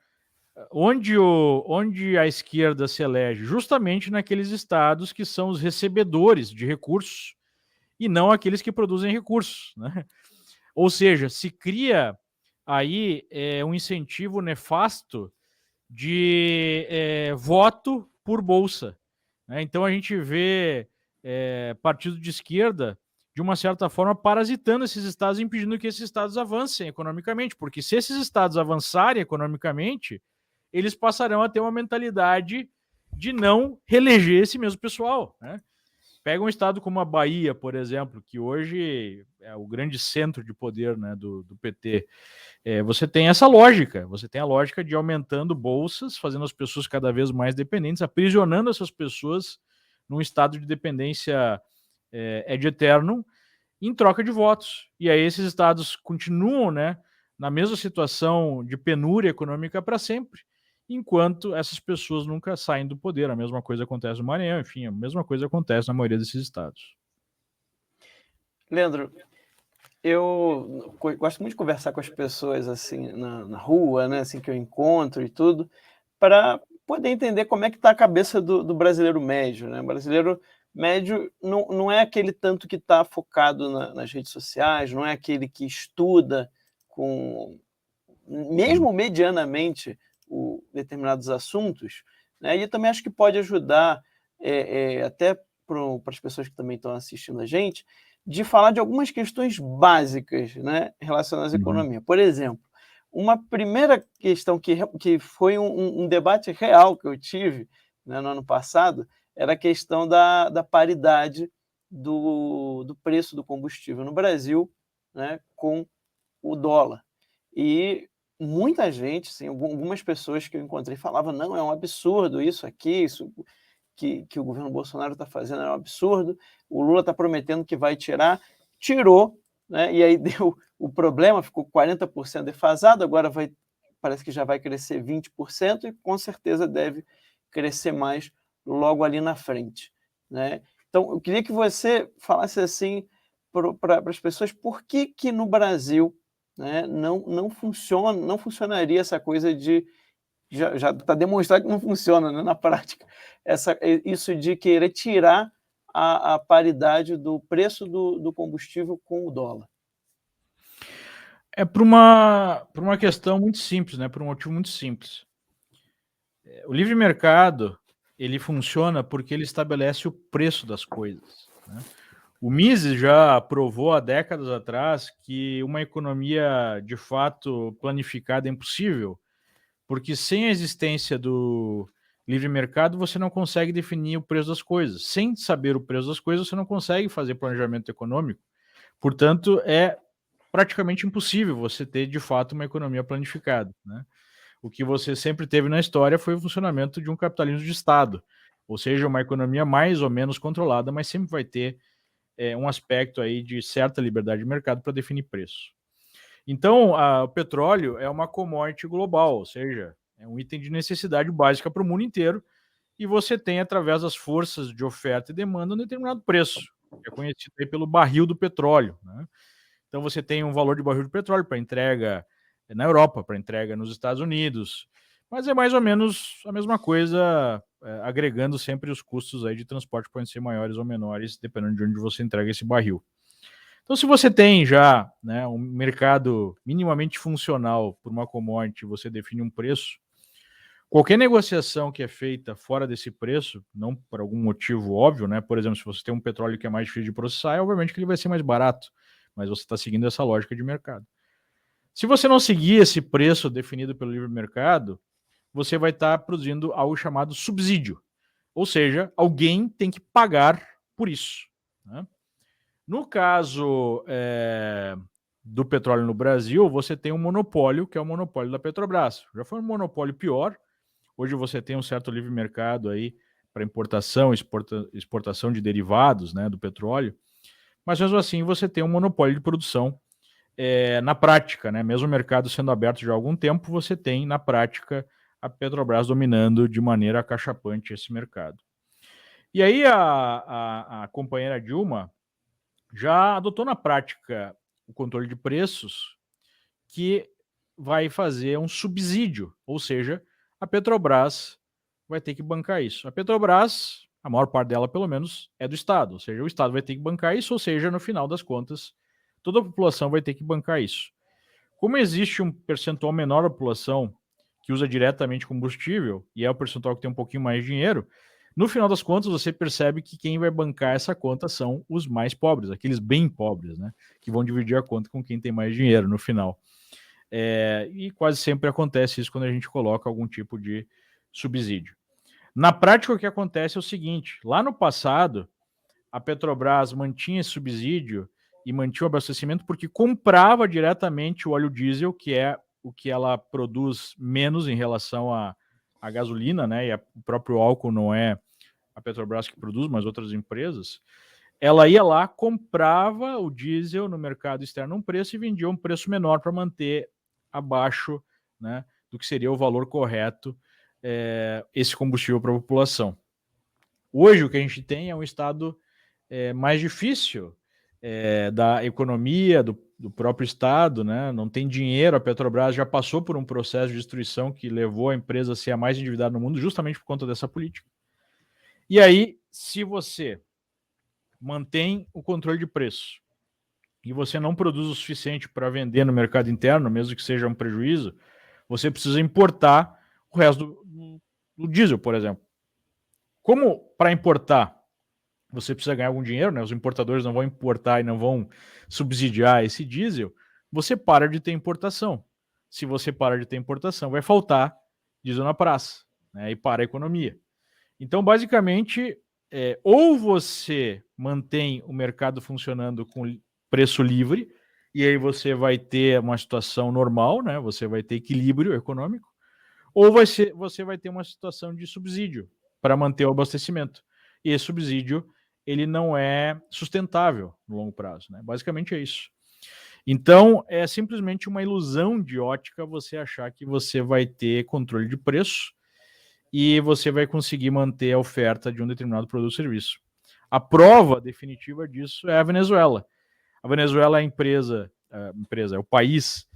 onde a esquerda se elege? Justamente naqueles estados que são os recebedores de recursos e não aqueles que produzem recursos, né? Ou seja, se cria aí um incentivo nefasto de voto por bolsa, né? Então a gente vê partido de esquerda, de uma certa forma, parasitando esses estados, impedindo que esses estados avancem economicamente, porque se esses estados avançarem economicamente, eles passarão a ter uma mentalidade de não reeleger esse mesmo pessoal, né? Pega um estado como a Bahia, por exemplo, que hoje é o grande centro de poder, né, do PT. Você tem essa lógica, você tem a lógica de aumentando bolsas, fazendo as pessoas cada vez mais dependentes, aprisionando essas pessoas num estado de dependência ad eternum, em troca de votos. E aí esses estados continuam, né, na mesma situação de penúria econômica para sempre, enquanto essas pessoas nunca saem do poder. A mesma coisa acontece no Maranhão, enfim, a mesma coisa acontece na maioria desses estados. Leandro, eu gosto muito de conversar com as pessoas assim na rua, né, assim que eu encontro e tudo, para poder entender como é que está a cabeça do brasileiro médio, né? O brasileiro médio não é aquele tanto que está focado nas redes sociais, não é aquele que estuda mesmo medianamente, determinados assuntos, né? E eu também acho que pode ajudar, até para as pessoas que também estão assistindo a gente, de falar de algumas questões básicas, né, relacionadas à economia. Por exemplo, uma primeira questão que foi um debate real que eu tive, né, no ano passado, era a questão da paridade do preço do combustível no Brasil, né, com o dólar. E muita gente, assim, algumas pessoas que eu encontrei falavam: não, é um absurdo isso aqui, isso que o governo Bolsonaro está fazendo é um absurdo, o Lula está prometendo que vai tirar, tirou, né? E aí deu o problema, ficou 40% defasado, agora parece que já vai crescer 20% e com certeza deve crescer mais logo ali na frente, né? Então, eu queria que você falasse assim para as pessoas por que no Brasil, né, não funcionaria essa coisa de já está demonstrado que não funciona, né, na prática, isso de querer tirar a paridade do preço do combustível com o dólar. É por uma questão muito simples, né? Por um motivo muito simples. O livre mercado, ele funciona porque ele estabelece o preço das coisas, né? O Mises já provou há décadas atrás que uma economia de fato planificada é impossível, porque sem a existência do livre mercado você não consegue definir o preço das coisas. Sem saber o preço das coisas você não consegue fazer planejamento econômico. Portanto, é praticamente impossível você ter de fato uma economia planificada, né? O que você sempre teve na história foi o funcionamento de um capitalismo de Estado, ou seja, uma economia mais ou menos controlada, mas sempre vai ter um aspecto aí de certa liberdade de mercado para definir preço. Então, o petróleo é uma commodity global, ou seja, é um item de necessidade básica para o mundo inteiro, e você tem, através das forças de oferta e demanda, um determinado preço, que é conhecido aí pelo barril do petróleo, né? Então, você tem um valor de barril de petróleo para entrega na Europa, para entrega nos Estados Unidos, mas é mais ou menos a mesma coisa, agregando sempre os custos aí de transporte, podem ser maiores ou menores, dependendo de onde você entrega esse barril. Então, se você tem já, né, um mercado minimamente funcional por uma commodity, você define um preço, qualquer negociação que é feita fora desse preço, não por algum motivo óbvio, né? Por exemplo, se você tem um petróleo que é mais difícil de processar, obviamente que ele vai ser mais barato, mas você está seguindo essa lógica de mercado. Se você não seguir esse preço definido pelo livre mercado, você vai estar produzindo algo chamado subsídio, ou seja, alguém tem que pagar por isso, né? No caso do petróleo no Brasil, você tem um monopólio, que é o monopólio da Petrobras. Já foi um monopólio pior. Hoje você tem um certo livre mercado aí para importação, exportação de derivados, né, do petróleo. Mas mesmo assim você tem um monopólio de produção na prática, né? Mesmo o mercado sendo aberto já há algum tempo, você tem na prática a Petrobras dominando de maneira acachapante esse mercado. E aí a companheira Dilma já adotou na prática o controle de preços, que vai fazer um subsídio, ou seja, a Petrobras vai ter que bancar isso. A Petrobras, a maior parte dela pelo menos, é do Estado, ou seja, o Estado vai ter que bancar isso, ou seja, no final das contas, toda a população vai ter que bancar isso. Como existe um percentual menor da população que usa diretamente combustível, e é o percentual que tem um pouquinho mais de dinheiro, no final das contas, você percebe que quem vai bancar essa conta são os mais pobres, aqueles bem pobres, né? Que vão dividir a conta com quem tem mais dinheiro no final. E quase sempre acontece isso quando a gente coloca algum tipo de subsídio. Na prática, o que acontece é o seguinte: lá no passado, a Petrobras mantinha esse subsídio e mantinha o abastecimento porque comprava diretamente o óleo diesel, que é o que ela produz menos em relação à gasolina, né? E o próprio álcool não é a Petrobras que produz, mas outras empresas. Ela ia lá, comprava o diesel no mercado externo a um preço e vendia um preço menor para manter abaixo, né, do que seria o valor correto esse combustível para a população. Hoje o que a gente tem é um estado mais difícil da economia, do próprio Estado, né? Não tem dinheiro, a Petrobras já passou por um processo de destruição que levou a empresa a ser a mais endividada no mundo justamente por conta dessa política. E aí, se você mantém o controle de preço e você não produz o suficiente para vender no mercado interno, mesmo que seja um prejuízo, você precisa importar o resto do diesel, por exemplo. Como para importar você precisa ganhar algum dinheiro, né? Os importadores não vão importar e não vão subsidiar esse diesel, você para de ter importação. Se você para de ter importação, vai faltar diesel na praça, né? E para a economia. Então, basicamente, ou você mantém o mercado funcionando com preço livre, e aí você vai ter uma situação normal, né? Você vai ter equilíbrio econômico, ou você vai ter uma situação de subsídio para manter o abastecimento. E esse subsídio ele não é sustentável no longo prazo, né? Basicamente é isso. Então, é simplesmente uma ilusão de ótica você achar que você vai ter controle de preço e você vai conseguir manter a oferta de um determinado produto ou serviço. A prova definitiva disso é a Venezuela. A Venezuela é é o país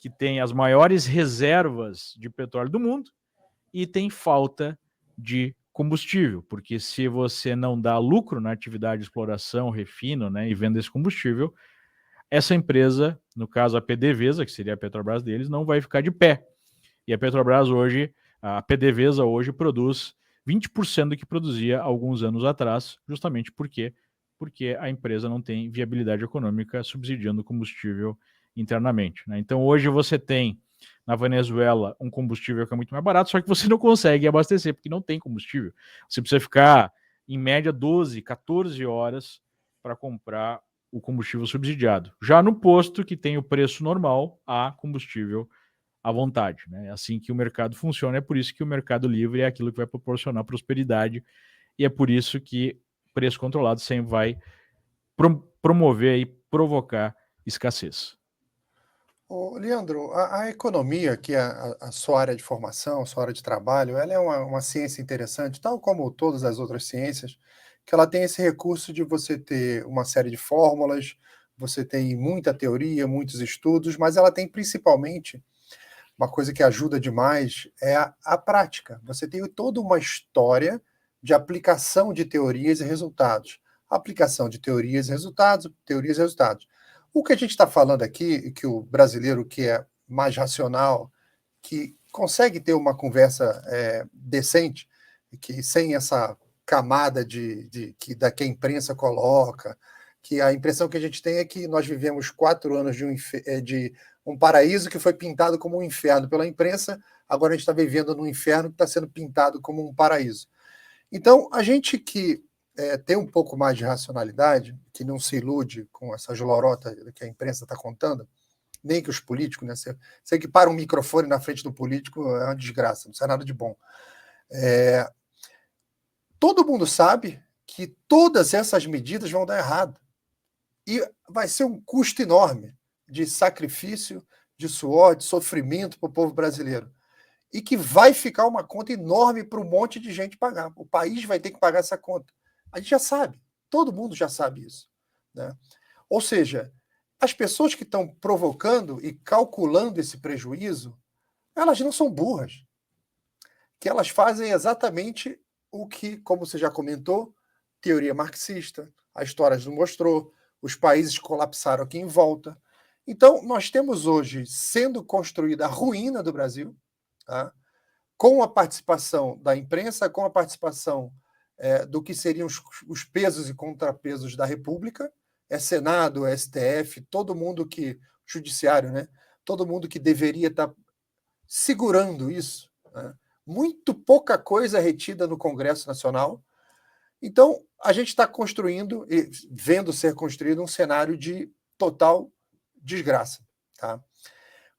que tem as maiores reservas de petróleo do mundo e tem falta de combustível, porque se você não dá lucro na atividade de exploração, refino, né, e venda esse combustível, essa empresa, no caso a PDVSA, que seria a Petrobras deles, não vai ficar de pé. E a Petrobras hoje, a PDVSA hoje produz 20% do que produzia alguns anos atrás, justamente porque a empresa não tem viabilidade econômica subsidiando o combustível internamente, né? Então hoje você tem na Venezuela um combustível que é muito mais barato, só que você não consegue abastecer porque não tem combustível. Você precisa ficar em média 12, 14 horas para comprar o combustível subsidiado. Já no posto que tem o preço normal, há combustível à vontade, né? É assim que o mercado funciona, é por isso que o mercado livre é aquilo que vai proporcionar prosperidade e é por isso que preço controlado sempre vai promover e provocar escassez. Ô, Leandro, a economia, que é a sua área de formação, a sua área de trabalho, ela é uma ciência interessante, tal como todas as outras ciências, que ela tem esse recurso de você ter uma série de fórmulas, você tem muita teoria, muitos estudos, mas ela tem principalmente uma coisa que ajuda demais é a prática. Você tem toda uma história de aplicação de teorias e resultados. Aplicação de teorias e resultados, teorias e resultados. O que a gente está falando aqui, que o brasileiro que é mais racional, que consegue ter uma conversa decente, que sem essa camada que a imprensa coloca, que a impressão que a gente tem é que nós vivemos 4 anos de um paraíso que foi pintado como um inferno pela imprensa, agora a gente está vivendo num inferno que está sendo pintado como um paraíso. Então, a gente que tem um pouco mais de racionalidade, que não se ilude com essa lorota que a imprensa está contando, nem que os políticos, né? Você que para um microfone na frente do político é uma desgraça, não sai nada de bom. Todo mundo sabe que todas essas medidas vão dar errado. E vai ser um custo enorme de sacrifício, de suor, de sofrimento para o povo brasileiro. E que vai ficar uma conta enorme para um monte de gente pagar. O país vai ter que pagar essa conta. A gente já sabe, todo mundo já sabe isso, né? Ou seja, as pessoas que estão provocando e calculando esse prejuízo, elas não são burras. Que elas fazem exatamente o que, como você já comentou, teoria marxista, a história nos mostrou, os países colapsaram aqui em volta. Então, nós temos hoje sendo construída a ruína do Brasil, tá? Com a participação da imprensa, com a participação do que seriam os pesos e contrapesos da República, Senado, STF, todo mundo que, judiciário, né? Todo mundo que deveria estar segurando isso, né? Muito pouca coisa retida no Congresso Nacional. Então, a gente está construindo, e vendo ser construído, um cenário de total desgraça. Tá?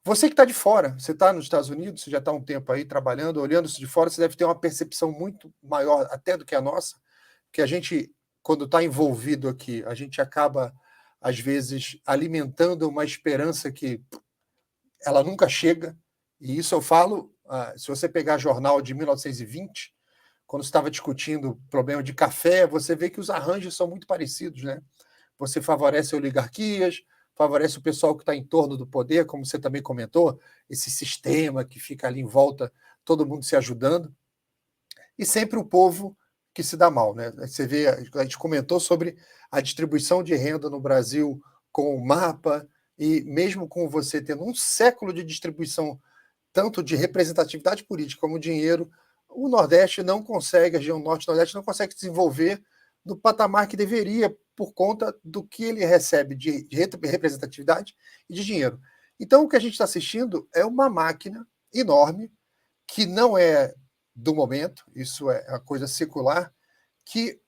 Você que está de fora, você está nos Estados Unidos, você já está há um tempo aí trabalhando, olhando isso de fora, você deve ter uma percepção muito maior até do que a nossa, que a gente, quando está envolvido aqui, a gente acaba, às vezes, alimentando uma esperança que ela nunca chega, e isso eu falo, se você pegar jornal de 1920, quando você estava discutindo o problema de café, você vê que os arranjos são muito parecidos, né? Você favorece oligarquias, favorece o pessoal que está em torno do poder, como você também comentou, esse sistema que fica ali em volta, todo mundo se ajudando, e sempre o povo que se dá mal, né? Você vê, a gente comentou sobre a distribuição de renda no Brasil com o mapa, e mesmo com você tendo um século de distribuição, tanto de representatividade política como dinheiro, o Nordeste não consegue, a região Norte-Nordeste não consegue se desenvolver no patamar que deveria, por conta do que ele recebe de representatividade e de dinheiro. Então, o que a gente está assistindo é uma máquina enorme, que não é do momento, isso é uma coisa secular, que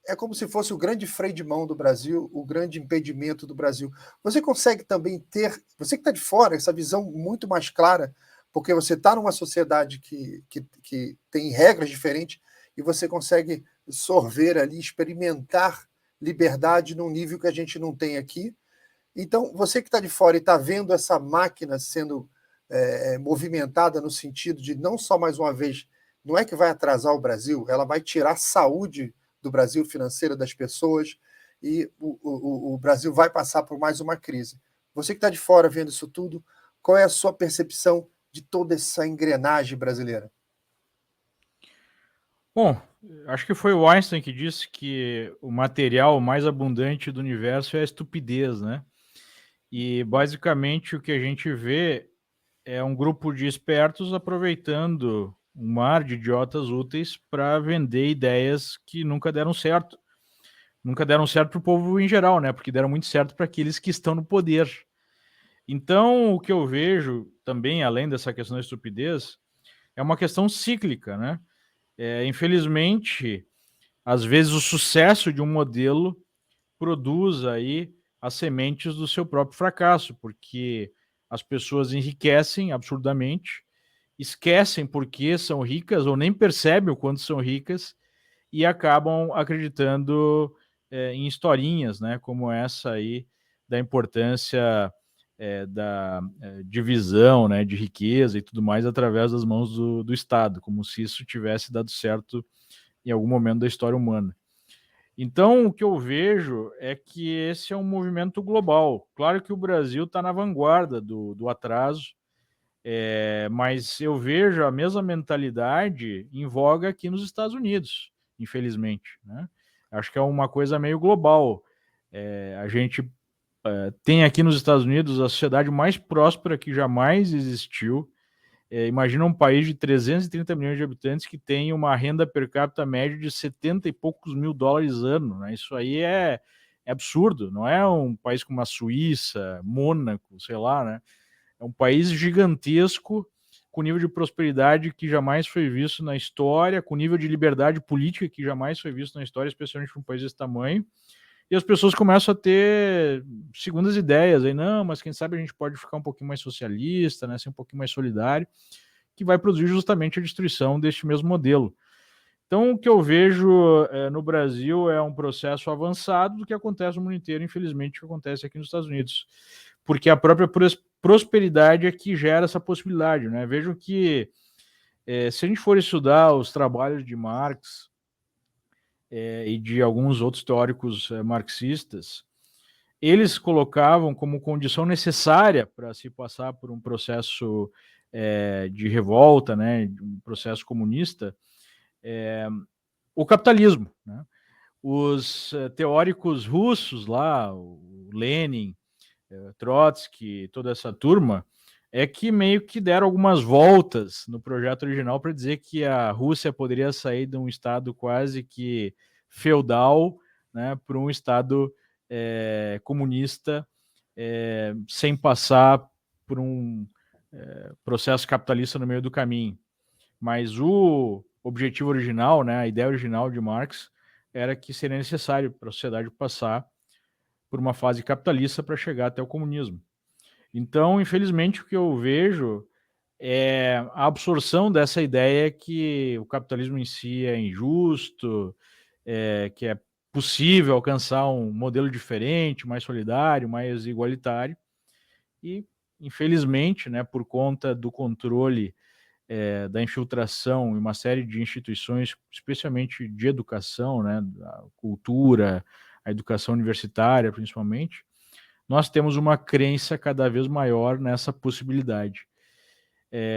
é como se fosse o grande freio de mão do Brasil, o grande impedimento do Brasil. Você consegue também ter, você que está de fora, essa visão muito mais clara, porque você está numa sociedade que tem regras diferentes e você consegue sorver ali, experimentar liberdade num nível que a gente não tem aqui. Então, você que está de fora e está vendo essa máquina sendo movimentada no sentido de não só mais uma vez, não é que vai atrasar o Brasil, ela vai tirar a saúde do Brasil financeira das pessoas e o Brasil vai passar por mais uma crise. Você que está de fora vendo isso tudo, qual é a sua percepção de toda essa engrenagem brasileira? Bom, acho que foi o Einstein que disse que o material mais abundante do universo é a estupidez, né? E basicamente o que a gente vê é um grupo de espertos aproveitando um mar de idiotas úteis para vender ideias que nunca deram certo. Nunca deram certo para o povo em geral, né? Porque deram muito certo para aqueles que estão no poder. Então, o que eu vejo também, além dessa questão da estupidez, é uma questão cíclica, né? Infelizmente, às vezes o sucesso de um modelo produz aí as sementes do seu próprio fracasso, porque as pessoas enriquecem absurdamente, esquecem porque são ricas ou nem percebem o quanto são ricas e acabam acreditando em historinhas, né, como essa aí da importância da divisão, né, de riqueza e tudo mais através das mãos do Estado, como se isso tivesse dado certo em algum momento da história humana. Então, o que eu vejo é que esse é um movimento global. Claro que o Brasil está na vanguarda do atraso, Mas eu vejo a mesma mentalidade em voga aqui nos Estados Unidos, infelizmente, né? Acho que é uma coisa meio global. A gente tem aqui nos Estados Unidos a sociedade mais próspera que jamais existiu. Imagina um país de 330 milhões de habitantes que tem uma renda per capita média de 70 e poucos mil dólares ano, né? Isso aí é absurdo, não é um país como a Suíça, Mônaco, sei lá, né? É um país gigantesco, com nível de prosperidade que jamais foi visto na história, com nível de liberdade política que jamais foi visto na história, especialmente para um país desse tamanho. E as pessoas começam a ter segundas ideias, aí, não, mas quem sabe a gente pode ficar um pouquinho mais socialista, né, ser um pouquinho mais solidário, que vai produzir justamente a destruição deste mesmo modelo. Então, o que eu vejo no Brasil é um processo avançado do que acontece no mundo inteiro, infelizmente, o que acontece aqui nos Estados Unidos. Porque a própria prosperidade é que gera essa possibilidade, né? Vejo que, se a gente for estudar os trabalhos de Marx e de alguns outros teóricos marxistas, eles colocavam como condição necessária para se passar por um processo de revolta, né, um processo comunista, o capitalismo, né? Os teóricos russos lá, o Lenin, Trotsky, toda essa turma, é que meio que deram algumas voltas no projeto original para dizer que a Rússia poderia sair de um estado quase que feudal, né, para um estado comunista, sem passar por um processo capitalista no meio do caminho. Mas o objetivo original, né, a ideia original de Marx, era que seria necessário para a sociedade passar por uma fase capitalista para chegar até o comunismo. Então, infelizmente, o que eu vejo é a absorção dessa ideia que o capitalismo em si é injusto, que é possível alcançar um modelo diferente, mais solidário, mais igualitário. E, infelizmente, né, por conta do controle da infiltração em uma série de instituições, especialmente de educação, né, da cultura, a educação universitária, principalmente, nós temos uma crença cada vez maior nessa possibilidade.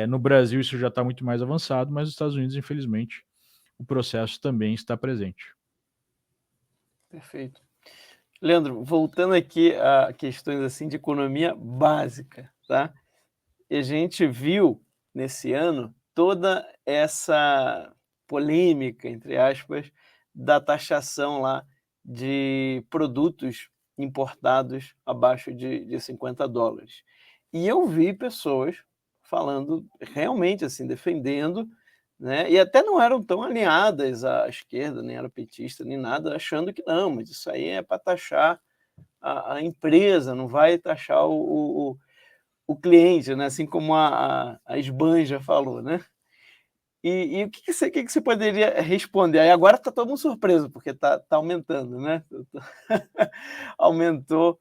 No Brasil isso já está muito mais avançado, mas nos Estados Unidos, infelizmente, o processo também está presente. Perfeito. Leandro, voltando aqui a questões assim de economia básica, tá? E a gente viu nesse ano toda essa polêmica, entre aspas, da taxação lá de produtos importados abaixo de 50 dólares. E eu vi pessoas falando realmente assim, defendendo, né? E até não eram tão alinhadas à esquerda, nem era petista, nem nada, achando que não, mas isso aí é para taxar a empresa, não vai taxar o cliente, né? Assim como a Esban já falou, né? E o que você poderia responder? Aí agora está todo mundo surpreso, porque tá aumentando, né? Aumentou,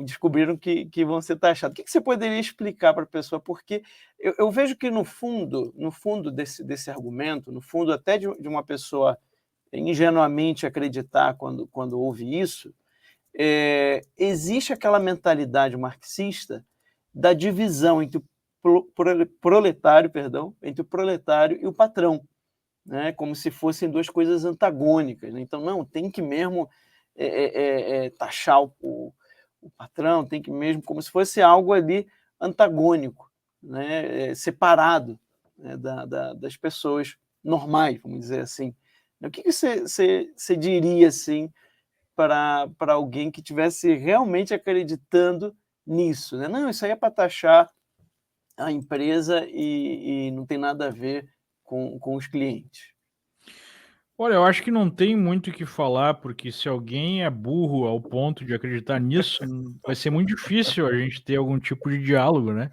descobriram que vão ser taxados. O que você poderia explicar para a pessoa? Porque eu vejo que no fundo desse argumento, no fundo até de uma pessoa ingenuamente acreditar quando ouve isso, existe aquela mentalidade marxista da divisão entre o proletário, entre o proletário e o patrão, né? Como se fossem duas coisas antagônicas, né? Então, não, tem que mesmo taxar o patrão, tem que mesmo, como se fosse algo ali antagônico, né? Separado, né? Das pessoas normais, vamos dizer assim. O que você diria assim para alguém que tivesse realmente acreditando nisso, né? Não, isso aí é para taxar a empresa e não tem nada a ver com os clientes. Olha, eu acho que não tem muito o que falar, porque se alguém é burro ao ponto de acreditar nisso, vai ser muito difícil a gente ter algum tipo de diálogo, né?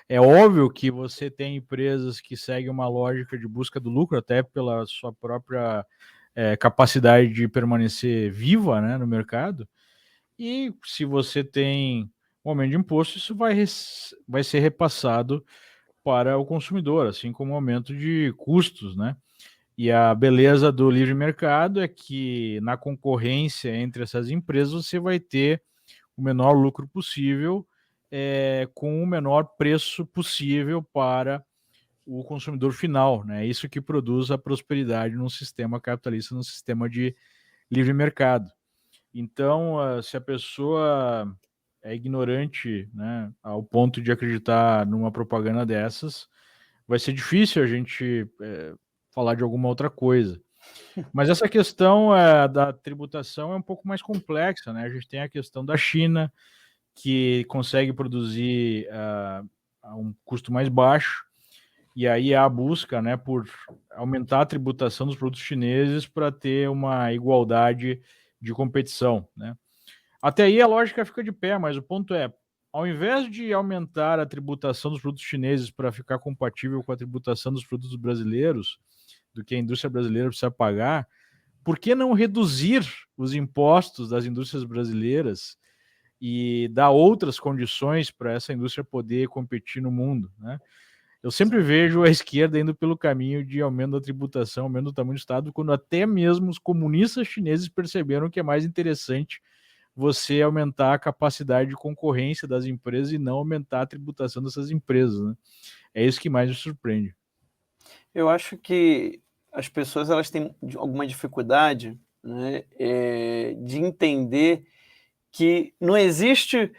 É óbvio que você tem empresas que seguem uma lógica de busca do lucro, até pela sua própria capacidade de permanecer viva, né, no mercado. E se você tem um aumento de imposto, isso vai ser repassado para o consumidor, assim como o aumento de custos, né? E a beleza do livre mercado é que na concorrência entre essas empresas você vai ter o menor lucro possível com o menor preço possível para o consumidor final, né? Isso que produz a prosperidade num sistema capitalista, num sistema de livre mercado. Então, se a pessoa é ignorante, né, ao ponto de acreditar numa propaganda dessas, vai ser difícil a gente falar de alguma outra coisa. Mas essa questão da tributação é um pouco mais complexa, né? A gente tem a questão da China, que consegue produzir a um custo mais baixo, e aí há a busca, né, por aumentar a tributação dos produtos chineses para ter uma igualdade de competição, né? Até aí a lógica fica de pé, mas o ponto é, ao invés de aumentar a tributação dos produtos chineses para ficar compatível com a tributação dos produtos brasileiros, do que a indústria brasileira precisa pagar, por que não reduzir os impostos das indústrias brasileiras e dar outras condições para essa indústria poder competir no mundo, né? Eu sempre vejo a esquerda indo pelo caminho de aumento da tributação, aumento do tamanho do Estado, quando até mesmo os comunistas chineses perceberam que é mais interessante você aumentar a capacidade de concorrência das empresas e não aumentar a tributação dessas empresas, né? É isso que mais me surpreende. Eu acho que as pessoas elas têm alguma dificuldade, né, de entender que não existe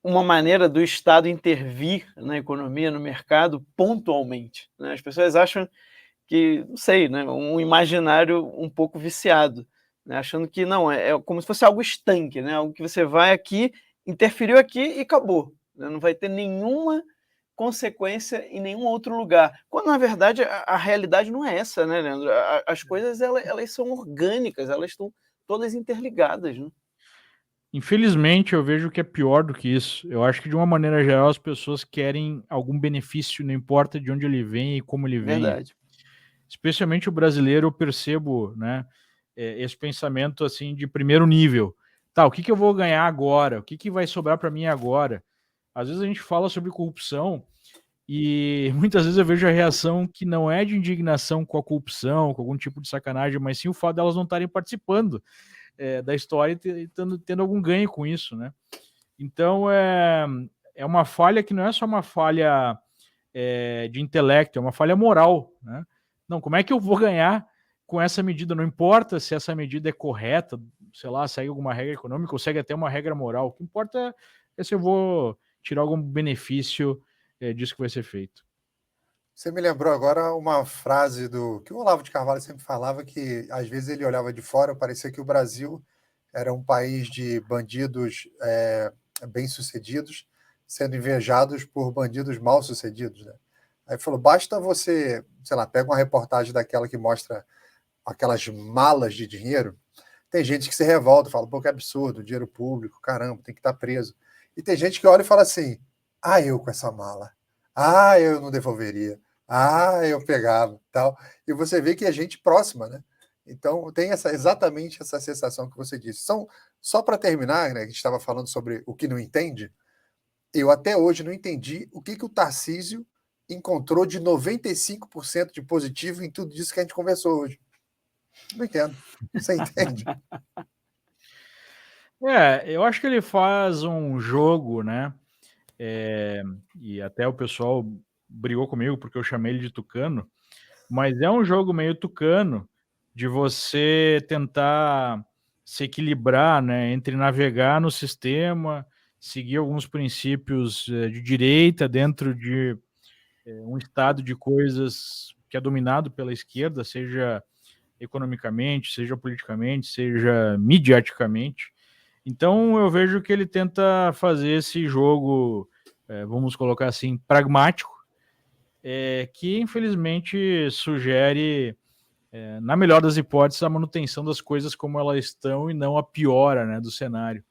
uma maneira do Estado intervir na economia, no mercado, pontualmente, né? As pessoas acham que, não sei, né, um imaginário um pouco viciado, né, achando que não, é como se fosse algo estanque, né, algo que você vai aqui, interferiu aqui e acabou, né, não vai ter nenhuma consequência em nenhum outro lugar. Quando, na verdade, a realidade não é essa, né, Leandro? As coisas elas são orgânicas, elas estão todas interligadas, né? Infelizmente, eu vejo que é pior do que isso. Eu acho que, de uma maneira geral, as pessoas querem algum benefício, não importa de onde ele vem e como ele venha. Verdade. Especialmente o brasileiro, eu percebo, né, esse pensamento assim de primeiro nível. Tá, o que eu vou ganhar agora? O que vai sobrar para mim agora? Às vezes a gente fala sobre corrupção e muitas vezes eu vejo a reação que não é de indignação com a corrupção, com algum tipo de sacanagem, mas sim o fato delas não estarem participando da história e tendo algum ganho com isso, né? Então é uma falha que não é só uma falha de intelecto, é uma falha moral, né? Não, como é que eu vou ganhar com essa medida? Não importa se essa medida é correta, sei lá, segue alguma regra econômica ou segue até uma regra moral. O que importa é se eu vou tirar algum benefício disso que vai ser feito. Você me lembrou agora uma frase do que o Olavo de Carvalho sempre falava, que às vezes ele olhava de fora, parecia que o Brasil era um país de bandidos bem-sucedidos, sendo invejados por bandidos mal-sucedidos, né? Aí falou, basta você, sei lá, pega uma reportagem daquela que mostra aquelas malas de dinheiro, tem gente que se revolta, fala, pô, que absurdo, dinheiro público, caramba, tem que estar preso. E tem gente que olha e fala assim, eu com essa mala, eu não devolveria, eu pegava, tal. E você vê que é gente próxima, né? Então tem exatamente essa sensação que você disse. Só para terminar, né, que a gente estava falando sobre o que não entende, eu até hoje não entendi o que o Tarcísio encontrou de 95% de positivo em tudo isso que a gente conversou hoje. Não entendo. Você entende? Eu acho que ele faz um jogo, né? E até o pessoal brigou comigo porque eu chamei ele de tucano, mas é um jogo meio tucano de você tentar se equilibrar, né, entre navegar no sistema, seguir alguns princípios de direita dentro de um estado de coisas que é dominado pela esquerda, seja economicamente, seja politicamente, seja mediaticamente. Então eu vejo que ele tenta fazer esse jogo, vamos colocar assim, pragmático, que infelizmente sugere, na melhor das hipóteses, a manutenção das coisas como elas estão e não a piora, né, do cenário.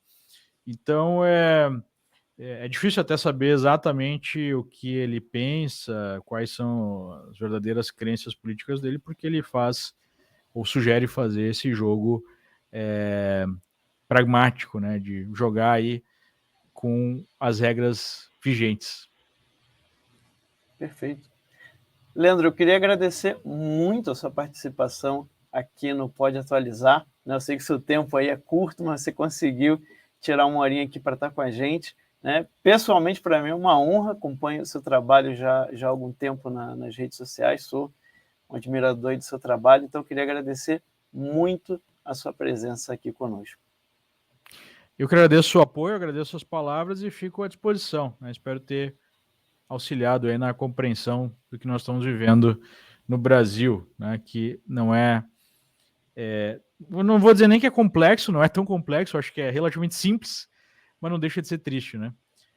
Então é difícil até saber exatamente o que ele pensa, quais são as verdadeiras crenças políticas dele, porque ele faz ou sugere fazer esse jogo pragmático, né, de jogar aí com as regras vigentes. Perfeito. Leandro, eu queria agradecer muito a sua participação aqui no Pode Atualizar, né? Eu sei que seu tempo aí é curto, mas você conseguiu tirar uma horinha aqui para estar com a gente. né? Pessoalmente, para mim é uma honra, acompanho o seu trabalho já há algum tempo nas redes sociais, sou um admirador do seu trabalho, então eu queria agradecer muito a sua presença aqui conosco. Eu que agradeço o apoio, agradeço as palavras e fico à disposição, né? Espero ter auxiliado aí na compreensão do que nós estamos vivendo no Brasil, né? Que não eu não vou dizer nem que é complexo, não é tão complexo, acho que é relativamente simples, mas não deixa de ser triste, né?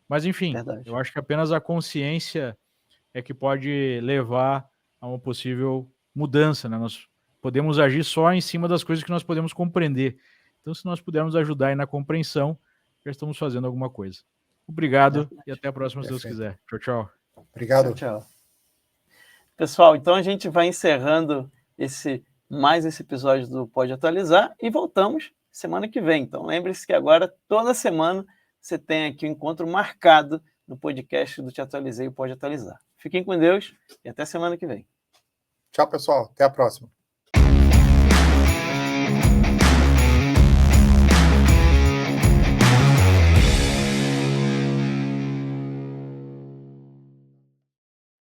Mas enfim, Verdade. eu acho que apenas a consciência é que pode levar a uma possível mudança, né? Nós podemos agir só em cima das coisas que nós podemos compreender. Então, se nós pudermos ajudar aí na compreensão, já estamos fazendo alguma coisa. Obrigado e até a próxima, se Deus quiser. Tchau, tchau. Obrigado. Tchau, tchau. Pessoal, então a gente vai encerrando mais esse episódio do Pode Atualizar e voltamos semana que vem. Então lembre-se que agora, toda semana, você tem aqui um encontro marcado no podcast do Te Atualizei e Pode Atualizar. Fiquem com Deus e até semana que vem. Tchau, pessoal. Até a próxima.